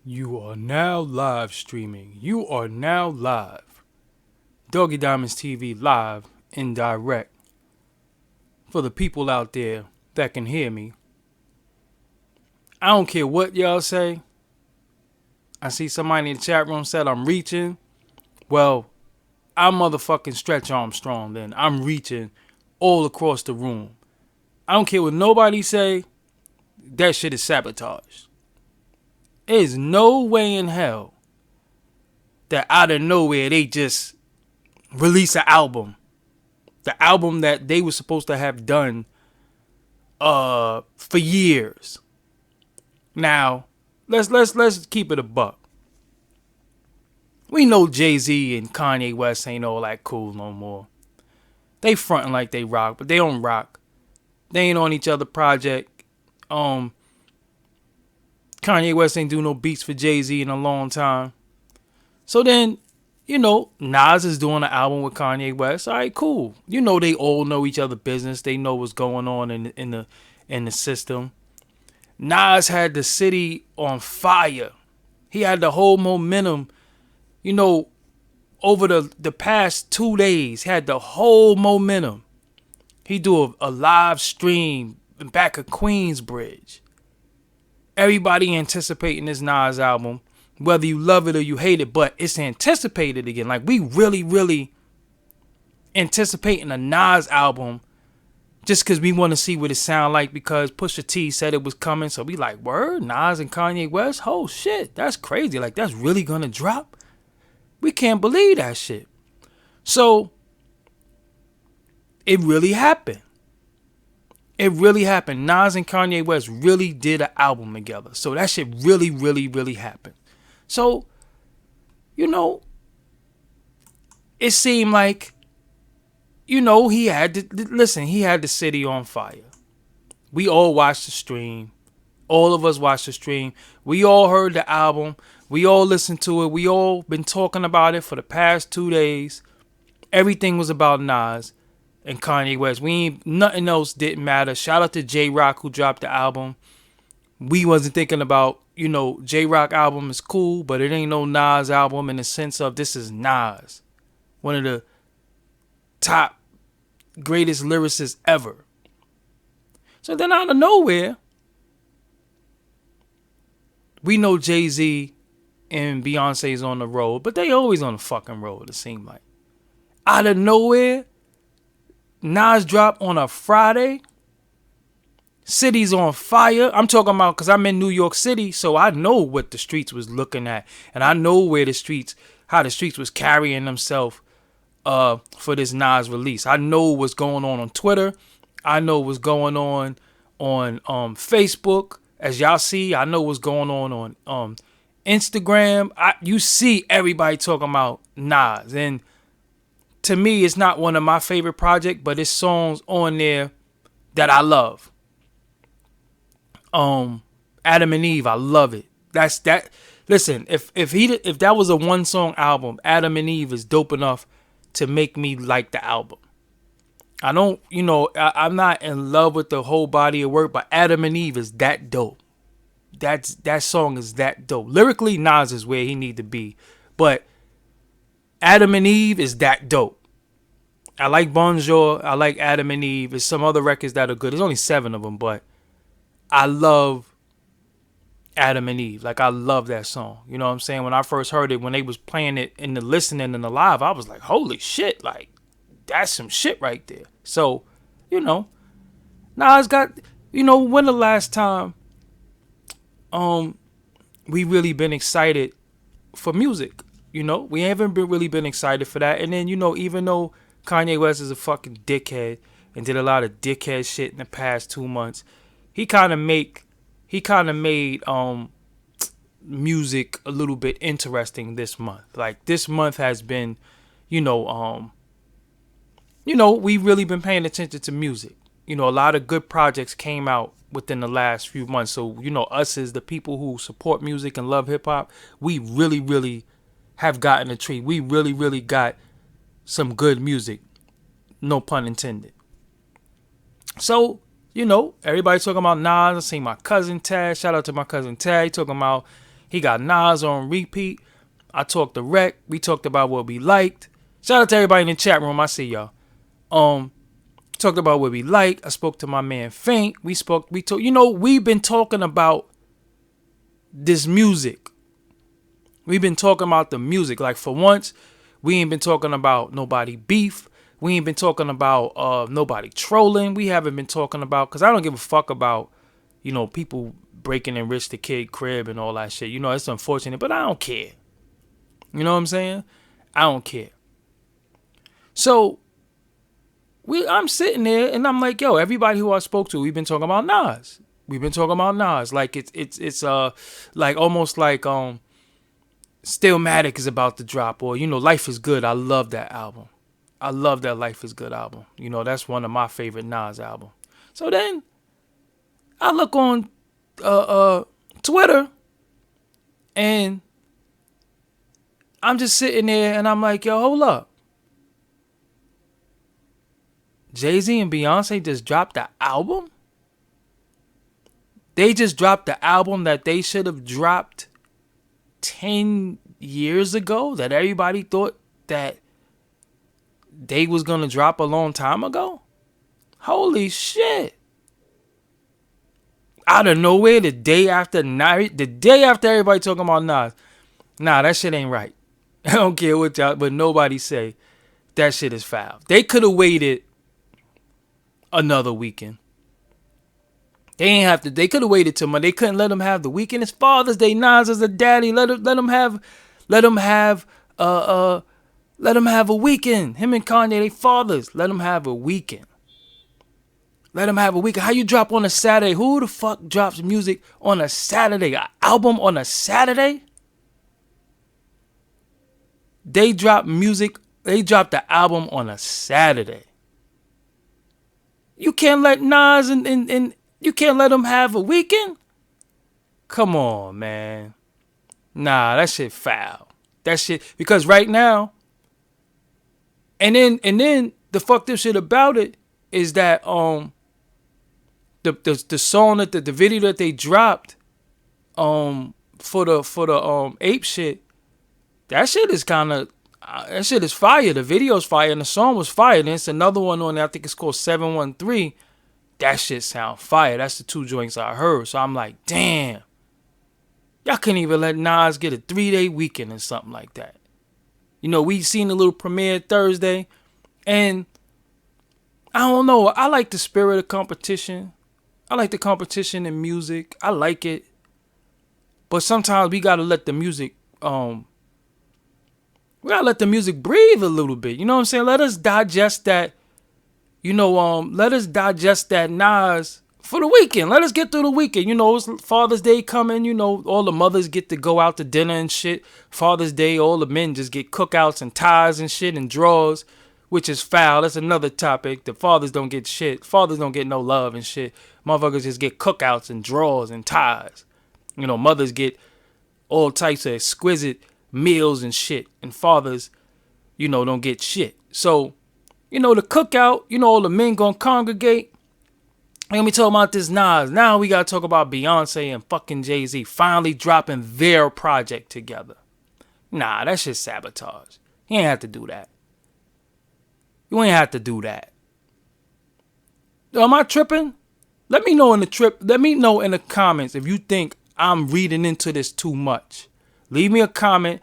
You are now live streaming. You are now live. Doggie Diamonds TV live and direct. For the people out there that can hear me. I don't care what y'all say. I see somebody in the chat room said I'm reaching. Well, I motherfucking Stretch Armstrong then. I'm reaching all across the room. I don't care what nobody say. That shit is sabotage. There's no way in hell that out of nowhere they just release an album. The album that they were supposed to have done for years. Now, let's keep it a buck. We know Jay-Z and Kanye West ain't all that cool no more. They fronting like they rock, but they don't rock. They ain't on each other project. Kanye West ain't do no beats for Jay-Z in a long time. So then, Nas is doing an album with Kanye West. All right, cool. They all know each other business. They know what's going on in the system. Nas had the city on fire. He had the whole momentum. Over the past 2 days, had the whole momentum. He do a live stream back of Queensbridge. Everybody anticipating this Nas album, whether you love it or you hate it, but it's anticipated again. Like, we really, really anticipating a Nas album just because we want to see what it sound like, because Pusha T said it was coming. So we like, word, Nas and Kanye West? Oh, shit, that's crazy. Like, that's really going to drop? We can't believe that shit. So, it really happened. It really happened. Nas and Kanye West really did an album together. So that shit really, really, really happened. So, it seemed like, he had the city on fire. We all watched the stream. All of us watched the stream. We all heard the album. We all listened to it. We all been talking about it for the past 2 days. Everything was about Nas and Kanye West. Nothing else didn't matter. Shout out to J-Rock who dropped the album. We wasn't thinking about, J-Rock album is cool, but it ain't no Nas album in the sense of this is Nas. One of the top greatest lyricists ever. So then out of nowhere, we know Jay-Z and Beyonce's on the road, but they always on the fucking road, it seemed like. Out of nowhere, Nas dropped on a Friday. City's on fire. I'm talking about because I'm in New York City, so I know what the streets was looking at. And I know how the streets was carrying themselves for this Nas release. I know what's going on Twitter. I know what's going on Facebook. As y'all see, I know what's going on Instagram. You see everybody talking about Nas. And to me, it's not one of my favorite projects, but it's songs on there that I love. Adam and Eve, I love it. That's that. Listen, if that was a one song album, Adam and Eve is dope enough to make me like the album. I don't, I'm not in love with the whole body of work, but Adam and Eve is that dope. That song is that dope. Lyrically, Nas is where he need to be, but Adam and Eve is that dope. I like Bonjour. I like Adam and Eve. There's some other records that are good. There's only 7 of them, but I love Adam and Eve. Like, I love that song. You know what I'm saying? When I first heard it, when they was playing it in the listening and the live, I was like, holy shit. Like, that's some shit right there. So, Nas got, when the last time we really been excited for music? We haven't really been excited for that. And then, even though Kanye West is a fucking dickhead and did a lot of dickhead shit in the past 2 months, he kind of made music a little bit interesting this month. Like, this month has been, we really been paying attention to music. A lot of good projects came out within the last few months. So, us as the people who support music and love hip hop, we really, really have gotten a treat. We really, really got some good music. No pun intended. So, everybody talking about Nas. I seen my cousin Tad. Shout out to my cousin Tad. He talking about, He got Nas on repeat. I talked to Rec. We talked about what we liked. Shout out to everybody in the chat room. I see y'all. Talked about what we liked. I spoke to my man Faint. We talked, we've been talking about this music. We've been talking about the music. Like, for once, we ain't been talking about nobody beef. We ain't been talking about nobody trolling. We haven't been talking about, because I don't give a fuck about, people breaking and rich the kid crib and all that shit. It's unfortunate, but I don't care. You know what I'm saying? I don't care. So, I'm sitting there and I'm like, yo, everybody who I spoke to, we've been talking about Nas. We've been talking about Nas. Like, it's like almost like Stillmatic is about to drop, or Life is Good. I love that album. I love that Life is Good album. That's one of my favorite Nas albums. So then I look on Twitter and I'm just sitting there and I'm like, yo, hold up. Jay-Z and Beyonce just dropped the album? They just dropped the album that they should have dropped 10 years ago, that everybody thought that they was going to drop a long time ago? Holy shit. Out of nowhere, the day after everybody talking about Nas. Nah, that shit ain't right. I don't care what y'all, but nobody say that shit is foul. They could have waited another weekend. They could have waited till Monday. They couldn't let him have the weekend. It's Father's Day. Nas is a daddy. Let him have a weekend. Him and Kanye, they fathers. Let him have a weekend. Let him have a weekend. How you drop on a Saturday? Who the fuck drops music on a Saturday? An album on a Saturday? They dropped the album on a Saturday. You can't let Nas and you can't let him have a weekend? Come on, man. Nah, that shit foul. That shit, because right now, and then the fucked up shit about it is that the song that the video that they dropped for the ape shit, that shit is fire. The video's fire and the song was fire. Then it's another one on there, I think it's called 713. That shit sound fire. That's the two joints I heard. So I'm like, damn. Y'all couldn't even let Nas get a 3-day weekend or something like that. We seen the little premiere Thursday. And I don't know. I like the spirit of competition. I like the competition in music. I like it. But sometimes we gotta let the music breathe a little bit. You know what I'm saying? Let us digest that. Let us digest that Nas for the weekend. Let us get through the weekend. It's Father's Day coming. All the mothers get to go out to dinner and shit. Father's Day, all the men just get cookouts and ties and shit and draws, which is foul. That's another topic. The fathers don't get shit. Fathers don't get no love and shit. Motherfuckers just get cookouts and draws and ties. Mothers get all types of exquisite meals and shit. And fathers, don't get shit. So, the cookout, all the men gonna congregate. And we talking about this Nas. Now we gotta talk about Beyonce and fucking Jay-Z finally dropping their project together. Nah, that's just sabotage. You ain't have to do that. You ain't have to do that. Am I tripping? Let me know in the comments if you think I'm reading into this too much. Leave me a comment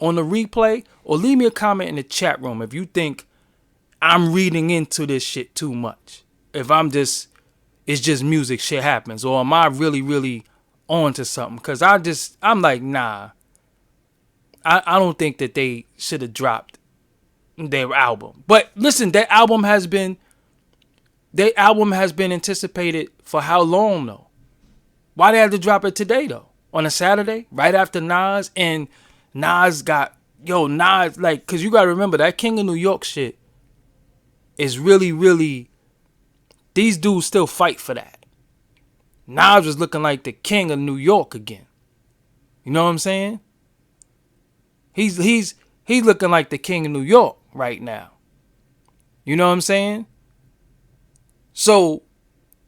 on the replay or leave me a comment in the chat room if you think I'm reading into this shit too much. If it's just music, shit happens. Or am I really, really on to something? Because I'm like, nah. I don't think that they should have dropped their album. But listen, their album has been anticipated for how long, though? Why they had to drop it today, though? On a Saturday? Right after Nas? And Nas like, because you got to remember, that King of New York shit is really, really, these dudes still fight for that. Nas was looking like the king of New York again. You know what I'm saying? He's looking like the king of New York right now. You know what I'm saying? So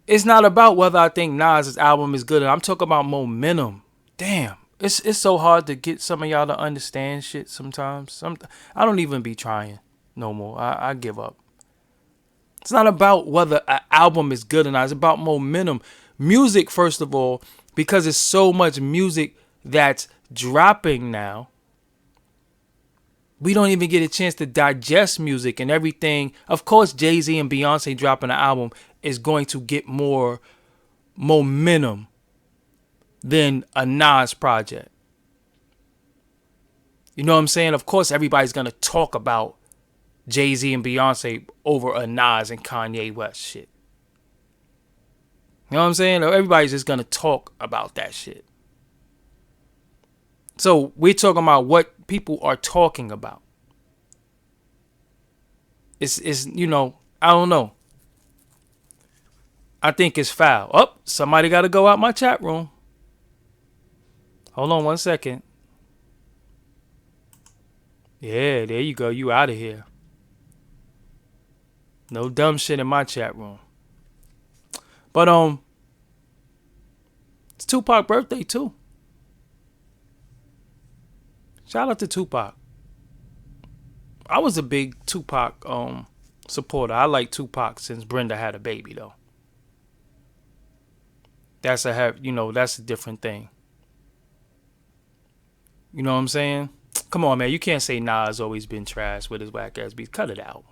it's not about whether I think Nas' album is good. I'm talking about momentum. Damn. it's so hard to get some of y'all to understand shit sometimes. I don't even be trying no more. I give up. It's not about whether an album is good or not. It's about momentum. Music, first of all, because it's so much music that's dropping now. We don't even get a chance to digest music and everything. Of course, Jay-Z and Beyonce dropping an album is going to get more momentum than a Nas project. You know what I'm saying? Of course, everybody's going to talk about Jay-Z and Beyonce over a Nas and Kanye West shit. You know what I'm saying? Everybody's just going to talk about that shit. So we're talking about what people are talking about. It's you know, I don't know. I think it's foul. Oh, somebody got to go out my chat room. Hold on 1 second. Yeah, there you go. You out of here. No dumb shit in my chat room. But it's Tupac's birthday too. Shout out to Tupac. I was a big Tupac supporter. I like Tupac since Brenda had a baby though. That's a different thing. You know what I'm saying? Come on, man. You can't say Nas always been trash with his whack ass beats. Cut it out.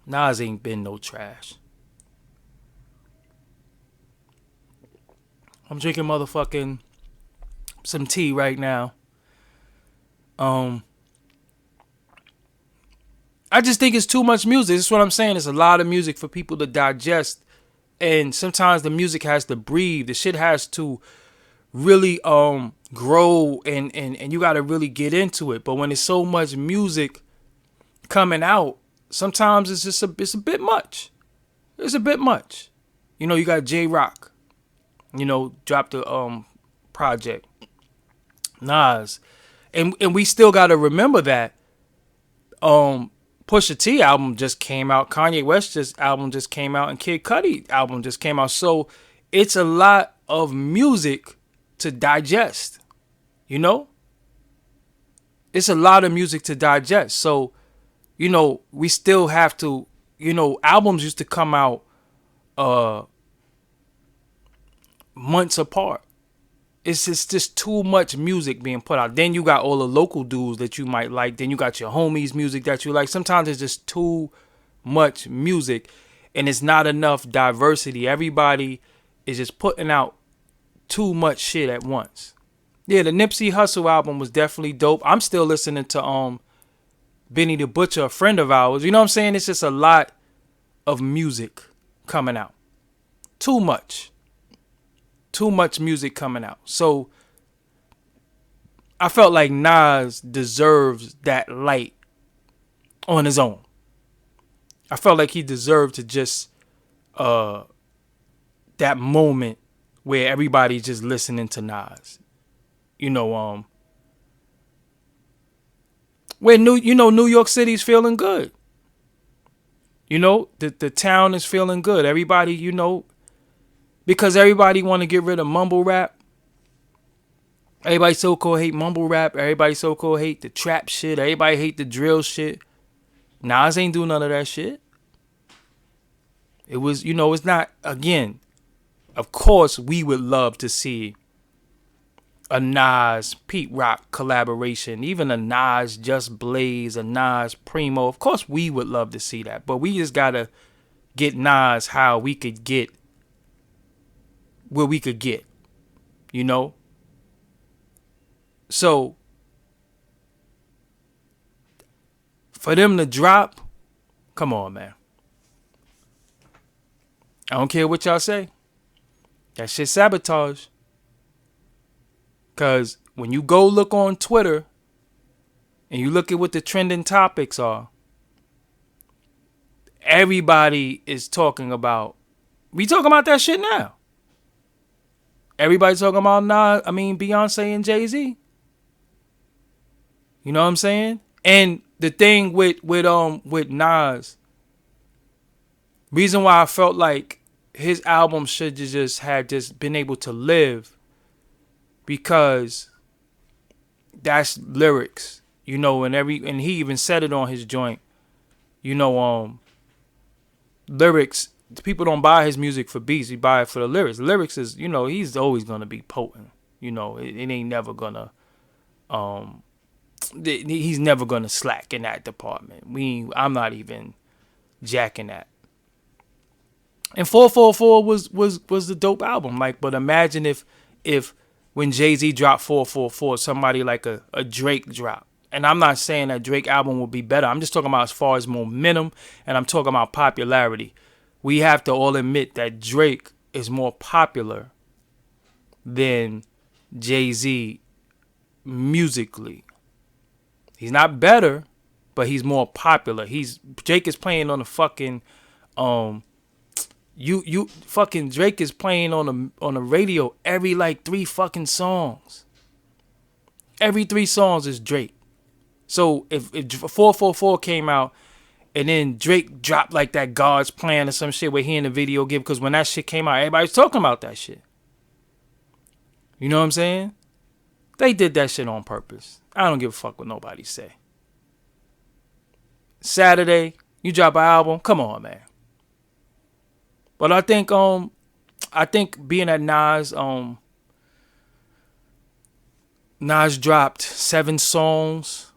Nas ain't been no trash. I'm drinking motherfucking some tea right now. I just think it's too much music. That's what I'm saying. It's a lot of music for people to digest. And sometimes the music has to breathe. The shit has to really grow and you gotta really get into it. But when there's so much music coming out, sometimes it's a bit much. It's a bit much. You know, you got J-Rock, dropped the project. Nas. And we still gotta remember that Pusha T album just came out, Kanye West album just came out, and Kid Cudi album just came out. So it's a lot of music to digest, It's a lot of music to digest. So, we still have to, albums used to come out months apart. It's just too much music being put out. Then you got all the local dudes that you might like. Then you got your homies' music that you like. Sometimes it's just too much music and it's not enough diversity. Everybody is just putting out too much shit at once. Yeah, the Nipsey Hussle album was definitely dope. I'm still listening to Benny the Butcher, a friend of ours. You know what I'm saying? It's just a lot of music coming out. Too much music coming out. So I felt like Nas deserves that light on his own. I felt like he deserved to just that moment where everybody's just listening to Nas. Where New York City's feeling good. The town is feeling good. Everybody, because everybody want to get rid of mumble rap. Everybody so-called hate mumble rap. Everybody so-called hate the trap shit. Everybody hate the drill shit. Nas ain't do none of that shit. It was, it's not, again, of course we would love to see a Nas Pete Rock collaboration, even a Nas Just Blaze, a Nas Primo. Of course we would love to see that. But we just gotta get Nas how we could get where we could get, So for them to drop, come on, man. I don't care what y'all say. That shit sabotage. Because when you go look on Twitter and you look at what the trending topics are, everybody is talking about, we talking about that shit now. Everybody's talking about Beyonce and Jay-Z. You know what I'm saying? And the thing with Nas, reason why I felt like his album should just have just been able to live because that's lyrics, and he even said it on his joint, lyrics. People don't buy his music for beats; he buy it for the lyrics. Lyrics is, he's always gonna be potent. It ain't never gonna, he's never gonna slack in that department. I'm not even jacking that. And 444 was the dope album. Like, but imagine if when Jay-Z dropped 444, somebody like a Drake dropped. And I'm not saying that Drake album will be better. I'm just talking about as far as momentum, and I'm talking about popularity. We have to all admit that Drake is more popular than Jay-Z musically. He's not better, but he's more popular. Drake is playing on the fucking Drake is playing on the radio every like 3 fucking songs. Every 3 songs is Drake. So if 444 came out and then Drake dropped like that God's Plan or some shit where he in the video give, because when that shit came out, everybody's talking about that shit. You know what I'm saying? They did that shit on purpose. I don't give a fuck what nobody say. Saturday, you drop an album, come on, man. But I think being that Nas dropped 7 songs,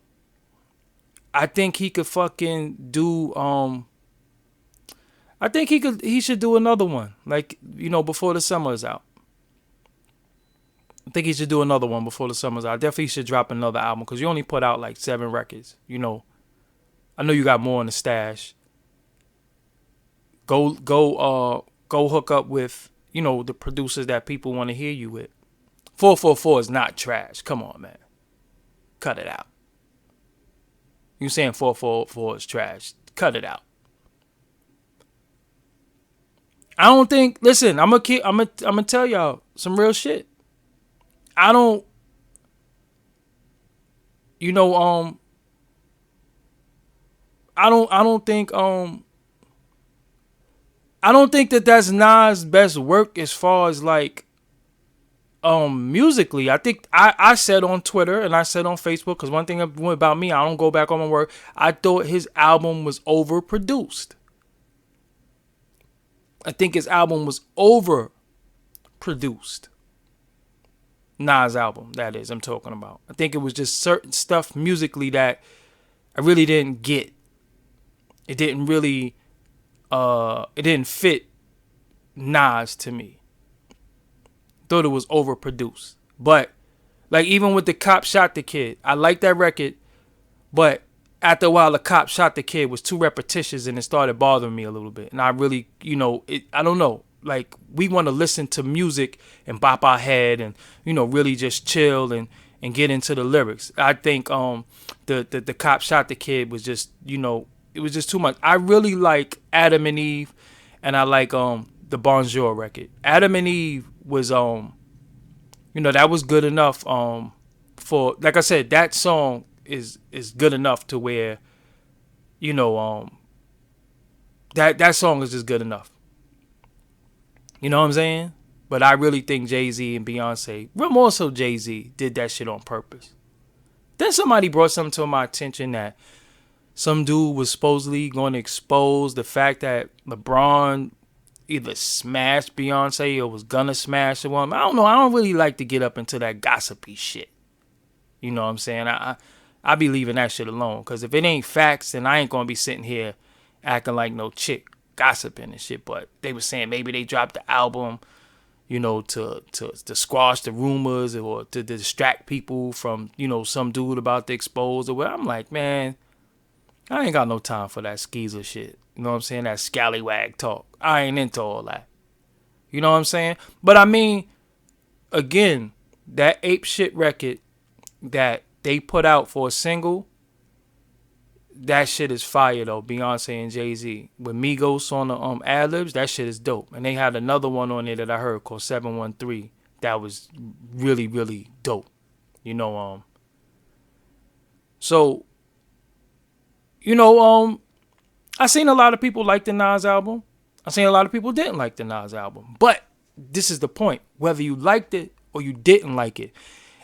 I think he could fucking do I think he should do another one, like, before the summer is out. I think he should do another one before the summer's out. Definitely should drop another album, because you only put out like 7 records. I know you got more in the stash. Go hook up with, the producers that people want to hear you with. 444 is not trash. Come on, man. Cut it out. You saying 444 is trash. Cut it out. I don't think, listen, I'm gonna tell y'all some real shit. I don't think that that's Nas' best work as far as like musically. I think I said on Twitter and I said on Facebook, because one thing about me, I don't go back on my word. I thought his album was overproduced. I think his album was overproduced. Nas' album, that is, I'm talking about. I think it was just certain stuff musically that I really didn't get. It didn't really, it didn't fit Nas to me. Thought it was overproduced. But, like, even with The Cop Shot the Kid, I like that record, but after a while, The Cop Shot the Kid was too repetitious and it started bothering me a little bit. And I really, I don't know. Like, we want to listen to music and bop our head and, really just chill and get into the lyrics. I think the Cop Shot the Kid was just, it was just too much. I really like Adam and Eve, and I like the Bonjour record. Adam and Eve was that was good enough for, like I said, that song is good enough to where that song is just good enough. You know what I'm saying? But I really think Jay-Z and Beyonce, well, more so Jay-Z, did that shit on purpose. Then somebody brought something to my attention that some dude was supposedly going to expose the fact that LeBron either smashed Beyonce or was gonna smash a woman. I don't know. I don't really like to get up into that gossipy shit. You know what I'm saying? I be leaving that shit alone. Because if it ain't facts, then I ain't going to be sitting here acting like no chick gossiping and shit. But they were saying maybe they dropped the album, to squash the rumors or to distract people from, some dude about to expose or what. I'm like, man, I ain't got no time for that skeezer shit. You know what I'm saying? That scallywag talk. I ain't into all that. You know what I'm saying? But I mean, again, that Ape Shit record that they put out for a single, that shit is fire though. Beyonce and Jay-Z with Migos on the ad-libs, that shit is dope. And they had another one on there that I heard called 713 that was really, really dope. So, I seen a lot of people like the Nas album. I seen a lot of people didn't like the Nas album. But this is the point. Whether you liked it or you didn't like it,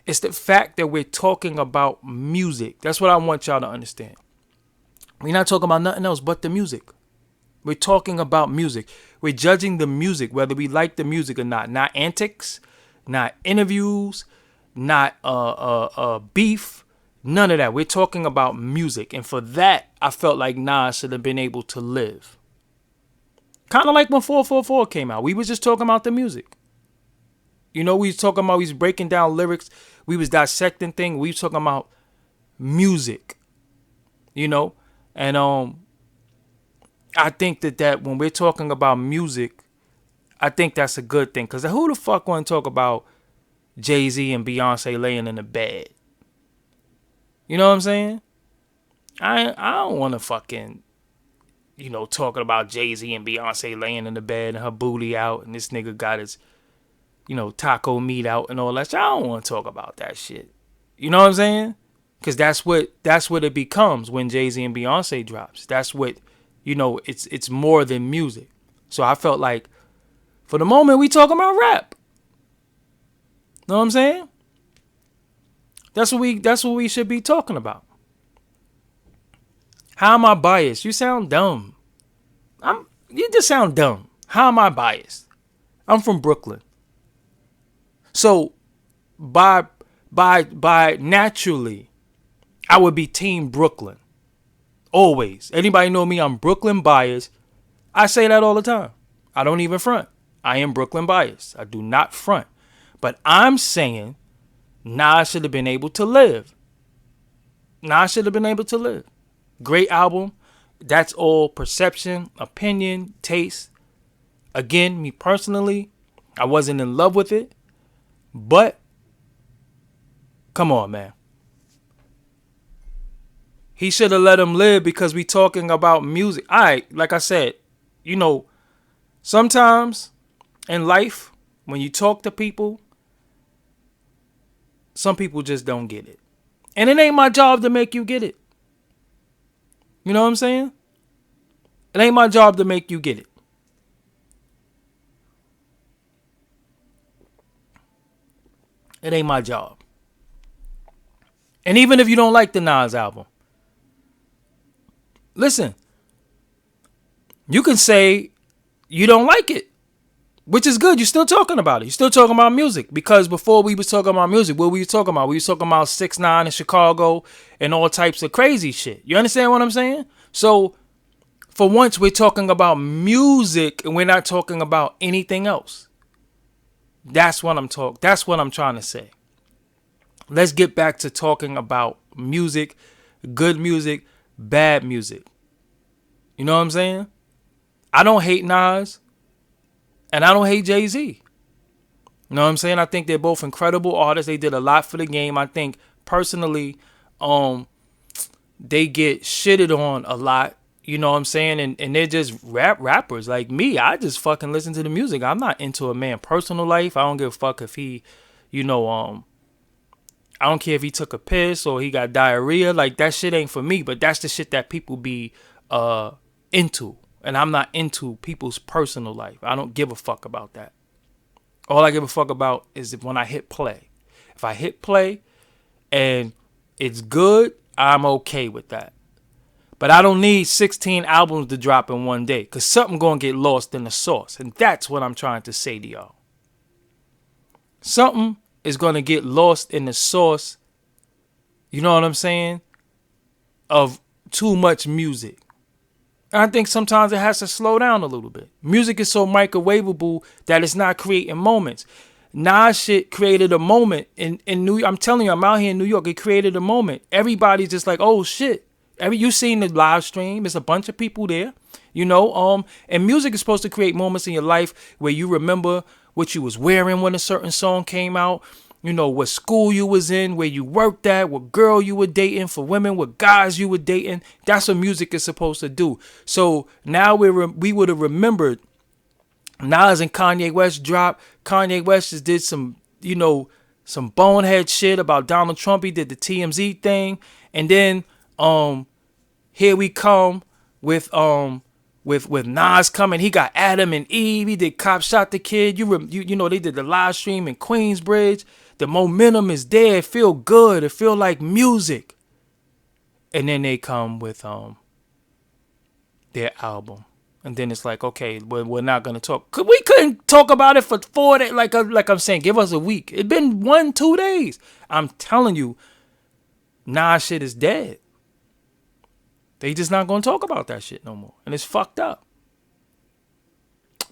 it's the fact that we're talking about music. That's what I want y'all to understand. We're not talking about nothing else but the music. We're talking about music. We're judging the music, whether we like the music or not. Not antics, not interviews, not beef, none of that. We're talking about music. And for that, I felt like Nas should have been able to live. Kind of like when 444 came out. We was just talking about the music. You know, we was talking about, we was breaking down lyrics. We was dissecting things. We was talking about music. You know? And I think that when we're talking about music, I think that's a good thing. Because who the fuck want to talk about Jay-Z and Beyonce laying in the bed? You know what I'm saying? I don't want to fucking, you know, talking about Jay-Z and Beyonce laying in the bed and her booty out and this nigga got his, you know, taco meat out and all that shit. I don't want to talk about that shit. You know what I'm saying? Because that's what it becomes when Jay-Z and Beyonce drops. That's what, you know, it's more than music. So I felt like, for the moment, we talking about rap. Know what I'm saying? That's what we should be talking about. How am I biased? You sound dumb. You just sound dumb. How am I biased? I'm from Brooklyn. So by naturally, I would be team Brooklyn. Always. Anybody know me? I'm Brooklyn biased. I say that all the time. I don't even front. I am Brooklyn biased. I do not front. But I'm saying Nas should have been able to live. Nas should have been able to live. Great album. That's all perception, opinion, taste. Again, me personally, I wasn't in love with it. But, come on, man. He should have let him live because we talking about music. All right, like I said, you know, sometimes in life, when you talk to people, some people just don't get it. And it ain't my job to make you get it. You know what I'm saying? It ain't my job to make you get it. It ain't my job. And even if you don't like the Nas album, listen, you can say you don't like it, which is good. You're still talking about it. You're still talking about music. Because before we was talking about music, what were you talking about? We was talking about 6ix9ine in Chicago and all types of crazy shit. You understand what I'm saying? So, for once, we're talking about music and we're not talking about anything else. That's what I'm trying to say. Let's get back to talking about music, good music, bad music. You know what I'm saying? I don't hate Nas and I don't hate Jay-Z. You know what I'm saying? I think they're both incredible artists. They did a lot for the game. I think personally, they get shitted on a lot. You know what I'm saying? And they're just rappers like me. I just fucking listen to the music. I'm not into a man's personal life. I don't give a fuck if he, you know, I don't care if he took a piss or he got diarrhea. Like, that shit ain't for me. But that's the shit that people be into. And I'm not into people's personal life. I don't give a fuck about that. All I give a fuck about is when I hit play. If I hit play and it's good, I'm okay with that. But I don't need 16 albums to drop in one day. Because something going to get lost in the sauce. And that's what I'm trying to say to y'all. Something is going to get lost in the sauce. You know what I'm saying? Of too much music. And I think sometimes it has to slow down a little bit. Music is so microwavable that it's not creating moments. Nas shit created a moment in New York. I'm telling you, I'm out here in New York. It created a moment. Everybody's just like, oh shit. You seen the live stream. There's a bunch of people there. You know, and music is supposed to create moments in your life where you remember what you was wearing when a certain song came out. You know, what school you was in, where you worked at, what girl you were dating, for women, what guys you were dating. That's what music is supposed to do. So now we would have remembered Nas and Kanye West dropped. Kanye West just did some, you know, some bonehead shit about Donald Trump. He did the TMZ thing. And then here we come with with Nas coming. He got Adam and Eve. He did Cop Shot the Kid. You know, they did the live stream in Queensbridge. The momentum is there. It feel good. It feel like music. And then they come with their album. And then it's like, okay, we're not going to talk. We couldn't talk about it for 4 days. Like I'm saying, give us a week. It's been 1-2 days. I'm telling you, Nas shit is dead. They just not going to talk about that shit no more. And it's fucked up.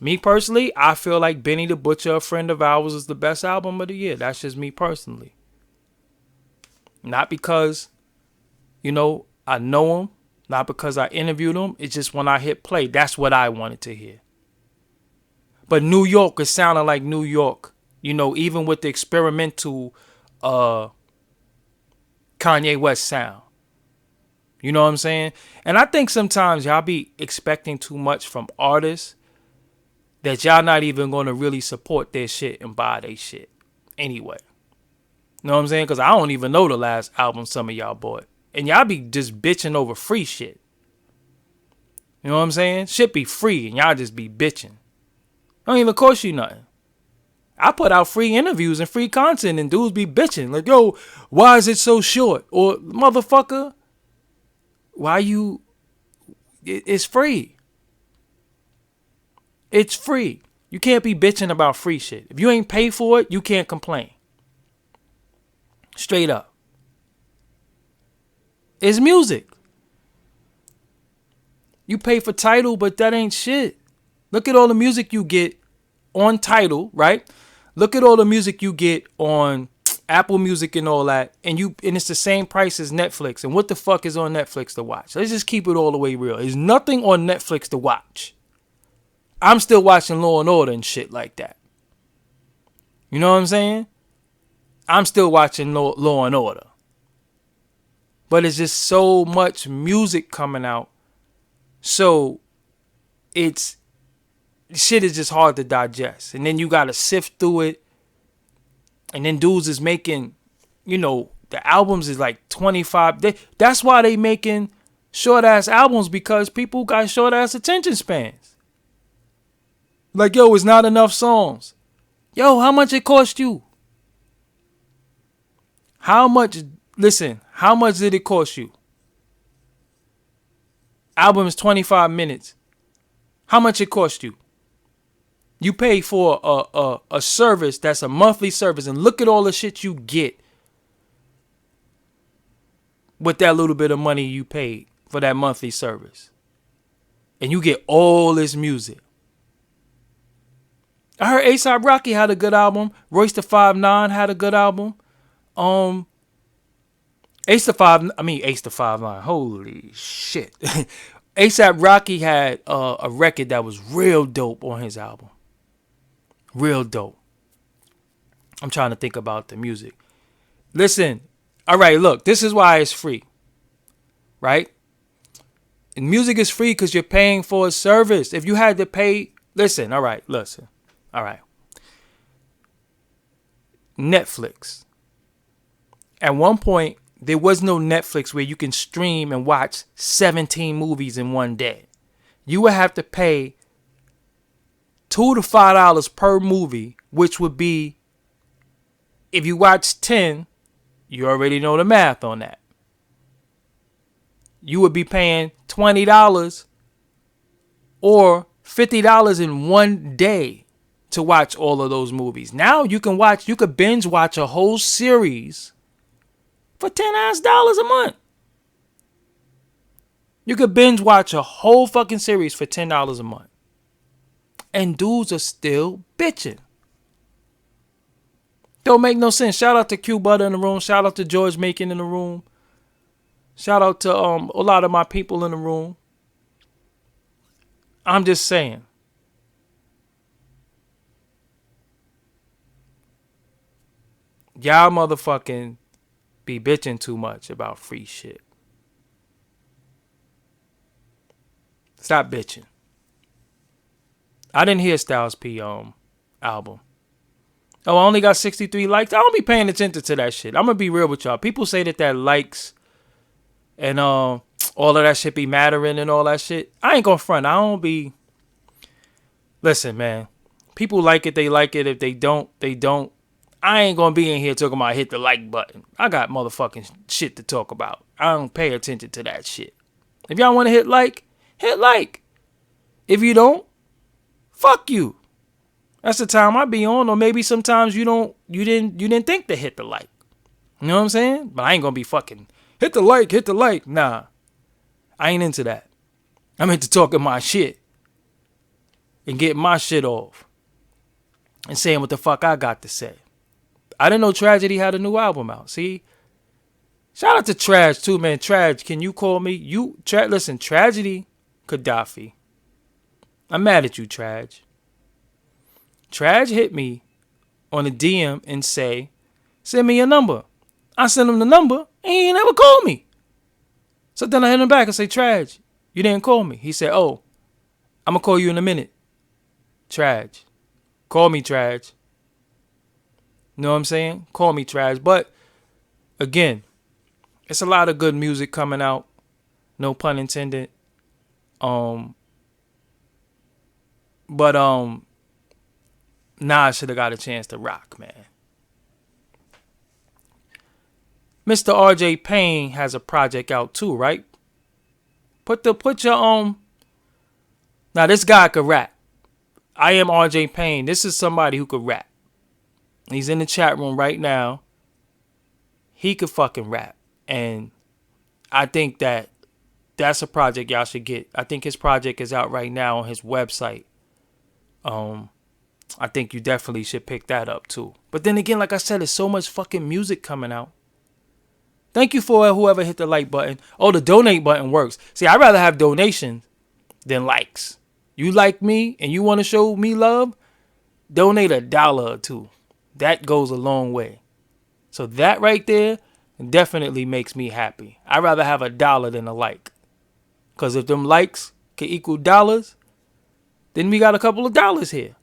Me personally, I feel like Benny the Butcher, A Friend of Ours, is the best album of the year. That's just me personally. Not because, you know, I know him. Not because I interviewed him. It's just when I hit play, that's what I wanted to hear. But New York, it sounded like New York. You know, even with the experimental Kanye West sound. You know what I'm saying? And I think sometimes y'all be expecting too much from artists that y'all not even going to really support their shit and buy their shit anyway. You know what I'm saying? Because I don't even know the last album some of y'all bought. And y'all be just bitching over free shit. You know what I'm saying? Shit be free and y'all just be bitching. Don't even cost you nothing. I put out free interviews and free content and dudes be bitching. Like, yo, why is it so short? Or, motherfucker, why you... It's free. It's free. You can't be bitching about free shit. If you ain't pay for it, you can't complain. Straight up. It's music. You pay for Tidal, but that ain't shit. Look at all the music you get on Tidal, right? Look at all the music you get on Apple Music and all that, and it's the same price as Netflix. And what the fuck is on Netflix to watch? Let's just keep it all the way real. There's nothing on Netflix to watch. I'm still watching Law and Order and shit like that. You know what I'm saying? I'm still watching Law and Order. But it's just so much music coming out. So shit is just hard to digest. And then you got to sift through it. And then dudes is making, you know, the albums is like 25. That's why they making short ass albums, because people got short ass attention spans. Like, yo, it's not enough songs. Yo, how much it cost you? How much did it cost you? Album is 25 minutes. How much it cost you? You pay for a service that's a monthly service, and look at all the shit you get with that little bit of money you paid for that monthly service. And you get all this music. I heard A$AP Rocky had a good album. Royce the 5'9" had a good album. Ace the 5'9". Holy shit. A$AP Rocky had a record that was real dope on his album. Real dope. I'm trying to think about the music. Listen. All right, look. This is why it's free. Right? And music is free because you're paying for a service. If you had to pay... Listen. All right. Netflix. At one point, there was no Netflix where you can stream and watch 17 movies in one day. You would have to pay $2 to $5 per movie, which would be, if you watch 10, you already know the math on that. You would be paying $20 or $50 in one day to watch all of those movies. Now you could binge watch a whole series for $10 a month. You could binge watch a whole fucking series for $10 a month. And dudes are still bitching. Don't make no sense. Shout out to Q Butter in the room. Shout out to George Macon in the room. Shout out to a lot of my people in the room. I'm just saying. Y'all motherfucking be bitching too much about free shit. Stop bitching. I didn't hear Styles P album. Oh, I only got 63 likes. I don't be paying attention to that shit. I'm gonna be real with y'all. People say that likes and all of that shit be mattering and all that shit. I ain't gonna front. I don't be. Listen, man. People like it, they like it. If they don't, they don't. I ain't gonna be in here talking about hit the like button. I got motherfucking shit to talk about. I don't pay attention to that shit. If y'all want to hit like, hit like. If you don't, fuck you. That's the time I be on. Or maybe sometimes you didn't think to hit the like. You know what I'm saying? But I ain't gonna be fucking hit the like. Nah, I ain't into that. I'm into talking my shit and getting my shit off and saying what the fuck I got to say. I didn't know Tragedy had a new album out. See? Shout out to Traj too, man. Traj, can you call me? Listen, Tragedy, Gaddafi. I'm mad at you, Traj. Traj hit me on a DM and send me your number. I sent him the number and he ain't never called me. So then I hit him back and say, Traj, you didn't call me. He said, oh, I'm going to call you in a minute. Traj. Call me, Traj. You know what I'm saying? Call me, Traj. But again, it's a lot of good music coming out. No pun intended. But Nas should have got a chance to rock, man. Mr. RJ Payne has a project out too, right? Put your Now this guy could rap. I am RJ Payne. This is somebody who could rap. He's in the chat room right now. He could fucking rap. And I think that's a project y'all should get. I think his project is out right now on his website. I think you definitely should pick that up too. But then again, like I said, there's so much fucking music coming out. Thank you for whoever hit the like button. Oh, the donate button works. See, I'd rather have donations than likes. You like me and you want to show me love? Donate $1 or $2. That goes a long way. So that right there definitely makes me happy. I'd rather have $1 than a like. Because if them likes can equal dollars, then we got a couple of dollars here.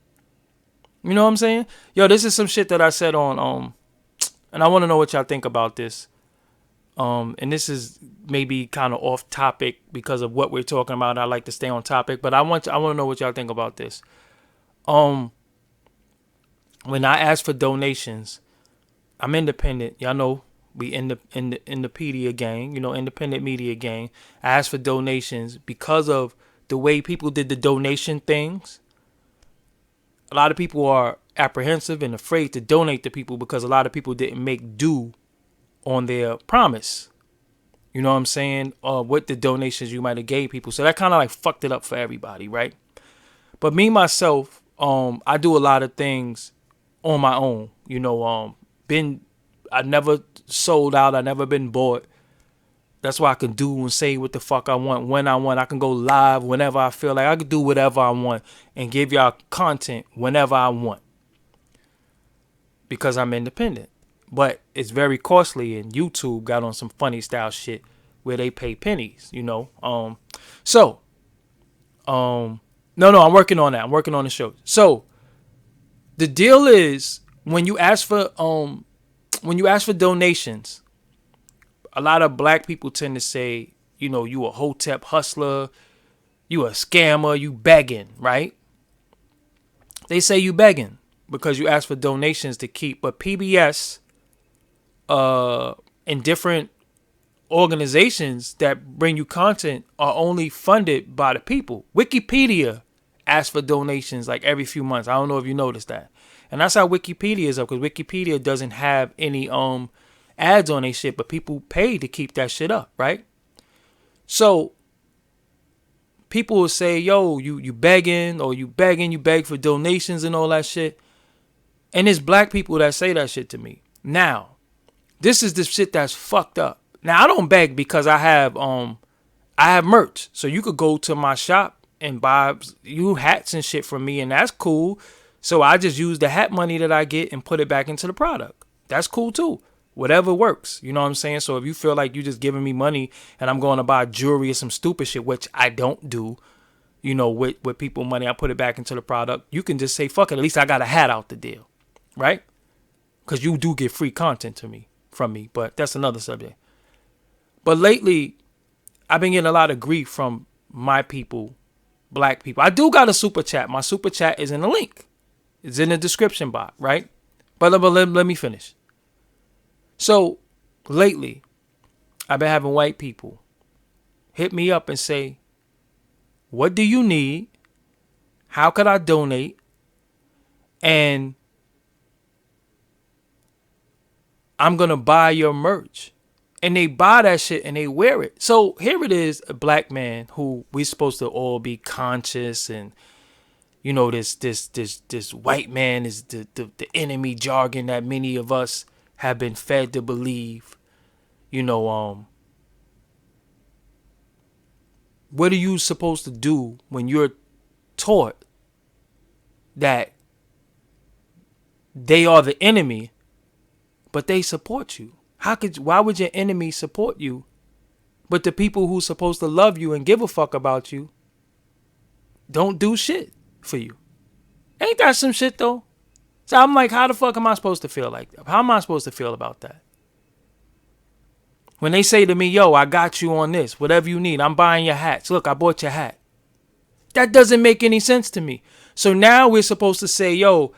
You know what I'm saying? Yo, this is some shit that I said on, and I want to know what y'all think about this. And this is maybe kind of off topic because of what we're talking about. I like to stay on topic, but I want to know what y'all think about this. When I ask for donations, I'm independent. Y'all know we in the Indepedia gang, independent media gang. I ask for donations because of the way people did the donation things. A lot of people are apprehensive and afraid to donate to people because a lot of people didn't make due on their promise. You know what I'm saying? What the donations you might have gave people. So that kind of like fucked it up for everybody, right? But me, myself, I do a lot of things on my own. I never sold out. I never been bought. That's why I can do and say what the fuck I want when I want. I can go live whenever I feel like. I can do whatever I want and give y'all content whenever I want. Because I'm independent. But it's very costly, and YouTube got on some funny style shit where they pay pennies, No, I'm working on that. I'm working on the show. So the deal is when you ask for donations, a lot of black people tend to say, you a hotep hustler, you a scammer, you begging, right? They say you begging because you ask for donations to keep. But PBS and different organizations that bring you content are only funded by the people. Wikipedia asks for donations like every few months. I don't know if you noticed that. And that's how Wikipedia is up, because Wikipedia doesn't have any ads on their shit, but people pay to keep that shit up, right? So people will say, yo, you begging, or you beg for donations and all that shit. And it's black people that say that shit to me. Now, this is the shit that's fucked up. Now, I don't beg because I have merch. So you could go to my shop and buy you hats and shit from me, and that's cool. So I just use the hat money that I get and put it back into the product. That's cool too. Whatever works. You know what I'm saying? So if you feel like you just giving me money and I'm going to buy jewelry or some stupid shit, which I don't do, with people money, I put it back into the product. You can just say, fuck it. At least I got a hat out the deal. Right? Because you do get free content from me. But that's another subject. But lately, I've been getting a lot of grief from my people, black people. I do got a super chat. My super chat is in the link. It's in the description box, right? But let me finish. So lately, I've been having white people hit me up and say, what do you need? How could I donate? And I'm going to buy your merch. And they buy that shit and they wear it. So here it is, a black man who we supposed to all be conscious and, you know, this white man is the enemy jargon that many of us have been fed to believe. You know, what are you supposed to do when you're taught that they are the enemy, but they support you? Why would your enemy support you, but the people who's supposed to love you and give a fuck about you don't do shit for you? Ain't that some shit though? So I'm like, how the fuck am I supposed to feel like that? How am I supposed to feel about that? When they say to me, yo, I got you on this, whatever you need, I'm buying your hats. Look, I bought your hat. That doesn't make any sense to me. So now we're supposed to say, yo,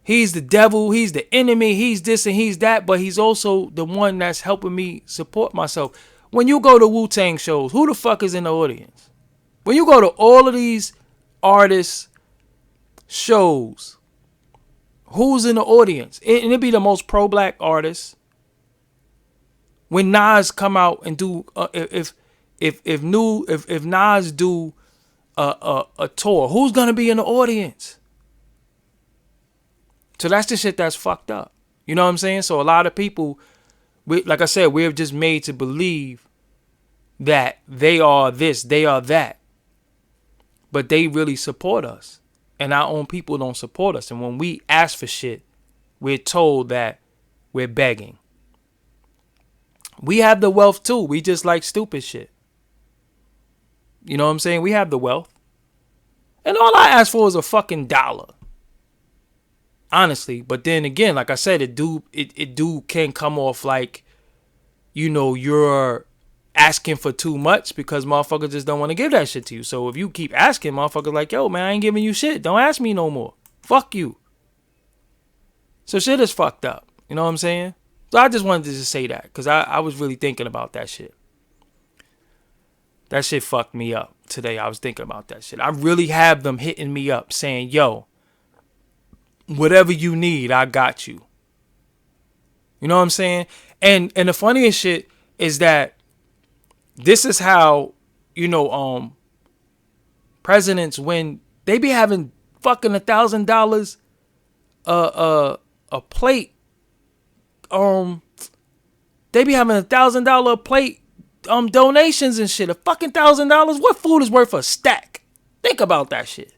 he's the devil, he's the enemy, he's this and he's that, but he's also the one that's helping me support myself. When you go to Wu-Tang shows, who the fuck is in the audience? When you go to all of these artists' shows, who's in the audience? And it be the most pro-black artists. When Nas come out and do, if Nas do a tour, who's gonna be in the audience? So that's the shit that's fucked up. You know what I'm saying? So a lot of people, like I said, we're just made to believe that they are this, they are that. But they really support us. And our own people don't support us. And when we ask for shit, we're told that we're begging. We have the wealth too. We just like stupid shit. You know what I'm saying? We have the wealth. And all I ask for is a fucking dollar. Honestly, but then again, like I said, it can come off like, you know, you're asking for too much because motherfuckers just don't want to give that shit to you. So if you keep asking, motherfuckers like, yo, man, I ain't giving you shit. Don't ask me no more. Fuck you. So shit is fucked up. You know what I'm saying? So I just wanted to just say that because I was really thinking about that shit. That shit fucked me up today. I was thinking about that shit. I really have them hitting me up saying, yo, whatever you need, I got you. You know what I'm saying? And the funniest shit is that this is how, you know, presidents, when they be having fucking $1,000 a plate, they be having $1,000 plate donations and shit. A fucking $1,000. What food is worth a stack? Think about that shit.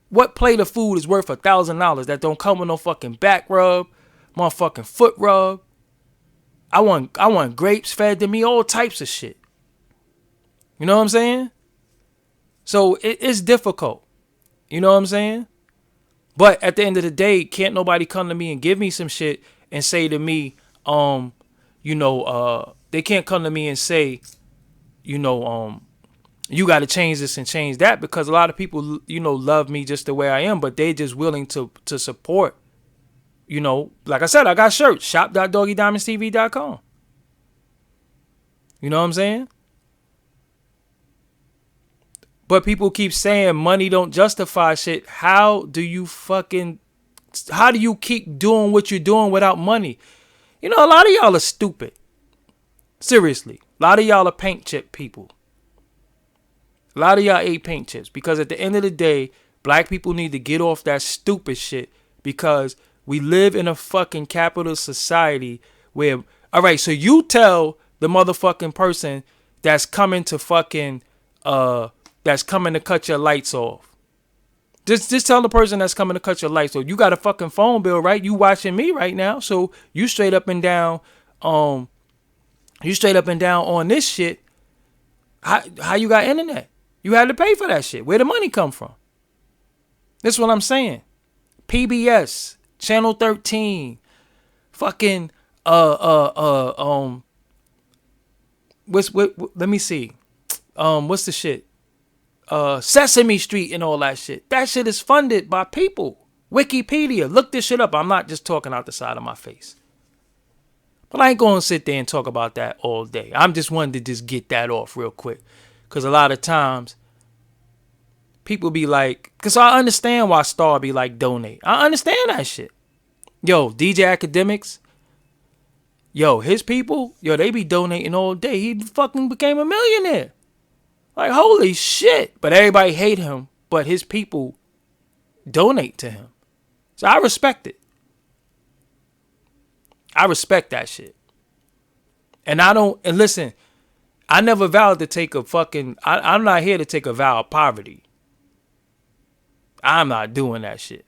What plate of food is worth $1,000 that don't come with no fucking back rub, motherfucking foot rub? I want grapes fed to me, all types of shit. You know what I'm saying? So it's difficult. You know what I'm saying? But at the end of the day, can't nobody come to me and give me some shit and say to me, they can't come to me and say, you got to change this and change that, because a lot of people, love me just the way I am, but they just willing to support. Like I said, I got shirts, shop.doggiediamondstv.com. You know what I'm saying? But people keep saying money don't justify shit. How do you keep doing what you're doing without money? A lot of y'all are stupid. Seriously. A lot of y'all are paint chip people. A lot of y'all ate paint chips, because at the end of the day, black people need to get off that stupid shit, because we live in a fucking capitalist society where, all right, so you tell the motherfucking person that's coming to fucking, that's coming to cut your lights off. Just tell the person that's coming to cut your lights off. You got a fucking phone bill, right? You watching me right now, so you straight up and down on this shit. How you got internet? You had to pay for that shit. Where the money come from? That's what I'm saying. PBS, Channel 13, fucking Let me see. What's the shit? Sesame Street and all that shit. That shit is funded by people. Wikipedia. Look this shit up. I'm not just talking out the side of my face. But I ain't going to sit there and talk about that all day. I'm just wanting to just get that off real quick. Because a lot of times, people be like, because I understand why Star be like, donate. I understand that shit. Yo, DJ Academics, yo, his people, yo, they be donating all day. He fucking became a millionaire. Like, holy shit. But everybody hate him, but his people donate to him. So I respect it. I respect that shit. And listen, I never vowed to take a fucking, I'm not here to take a vow of poverty. I'm not doing that shit.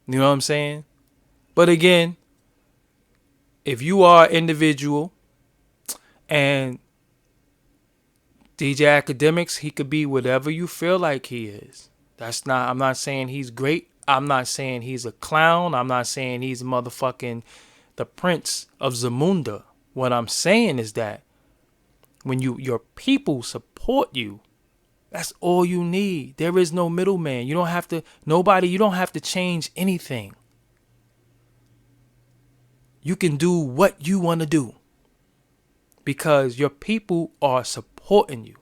You know what I'm saying? But again, if you are an individual and DJ Academics, he could be whatever you feel like he is. I'm not saying he's great. I'm not saying he's a clown. I'm not saying he's motherfucking the Prince of Zamunda. What I'm saying is that when your people support you, that's all you need. There is no middleman. You don't have to change anything. You can do what you want to do because your people are supporting you.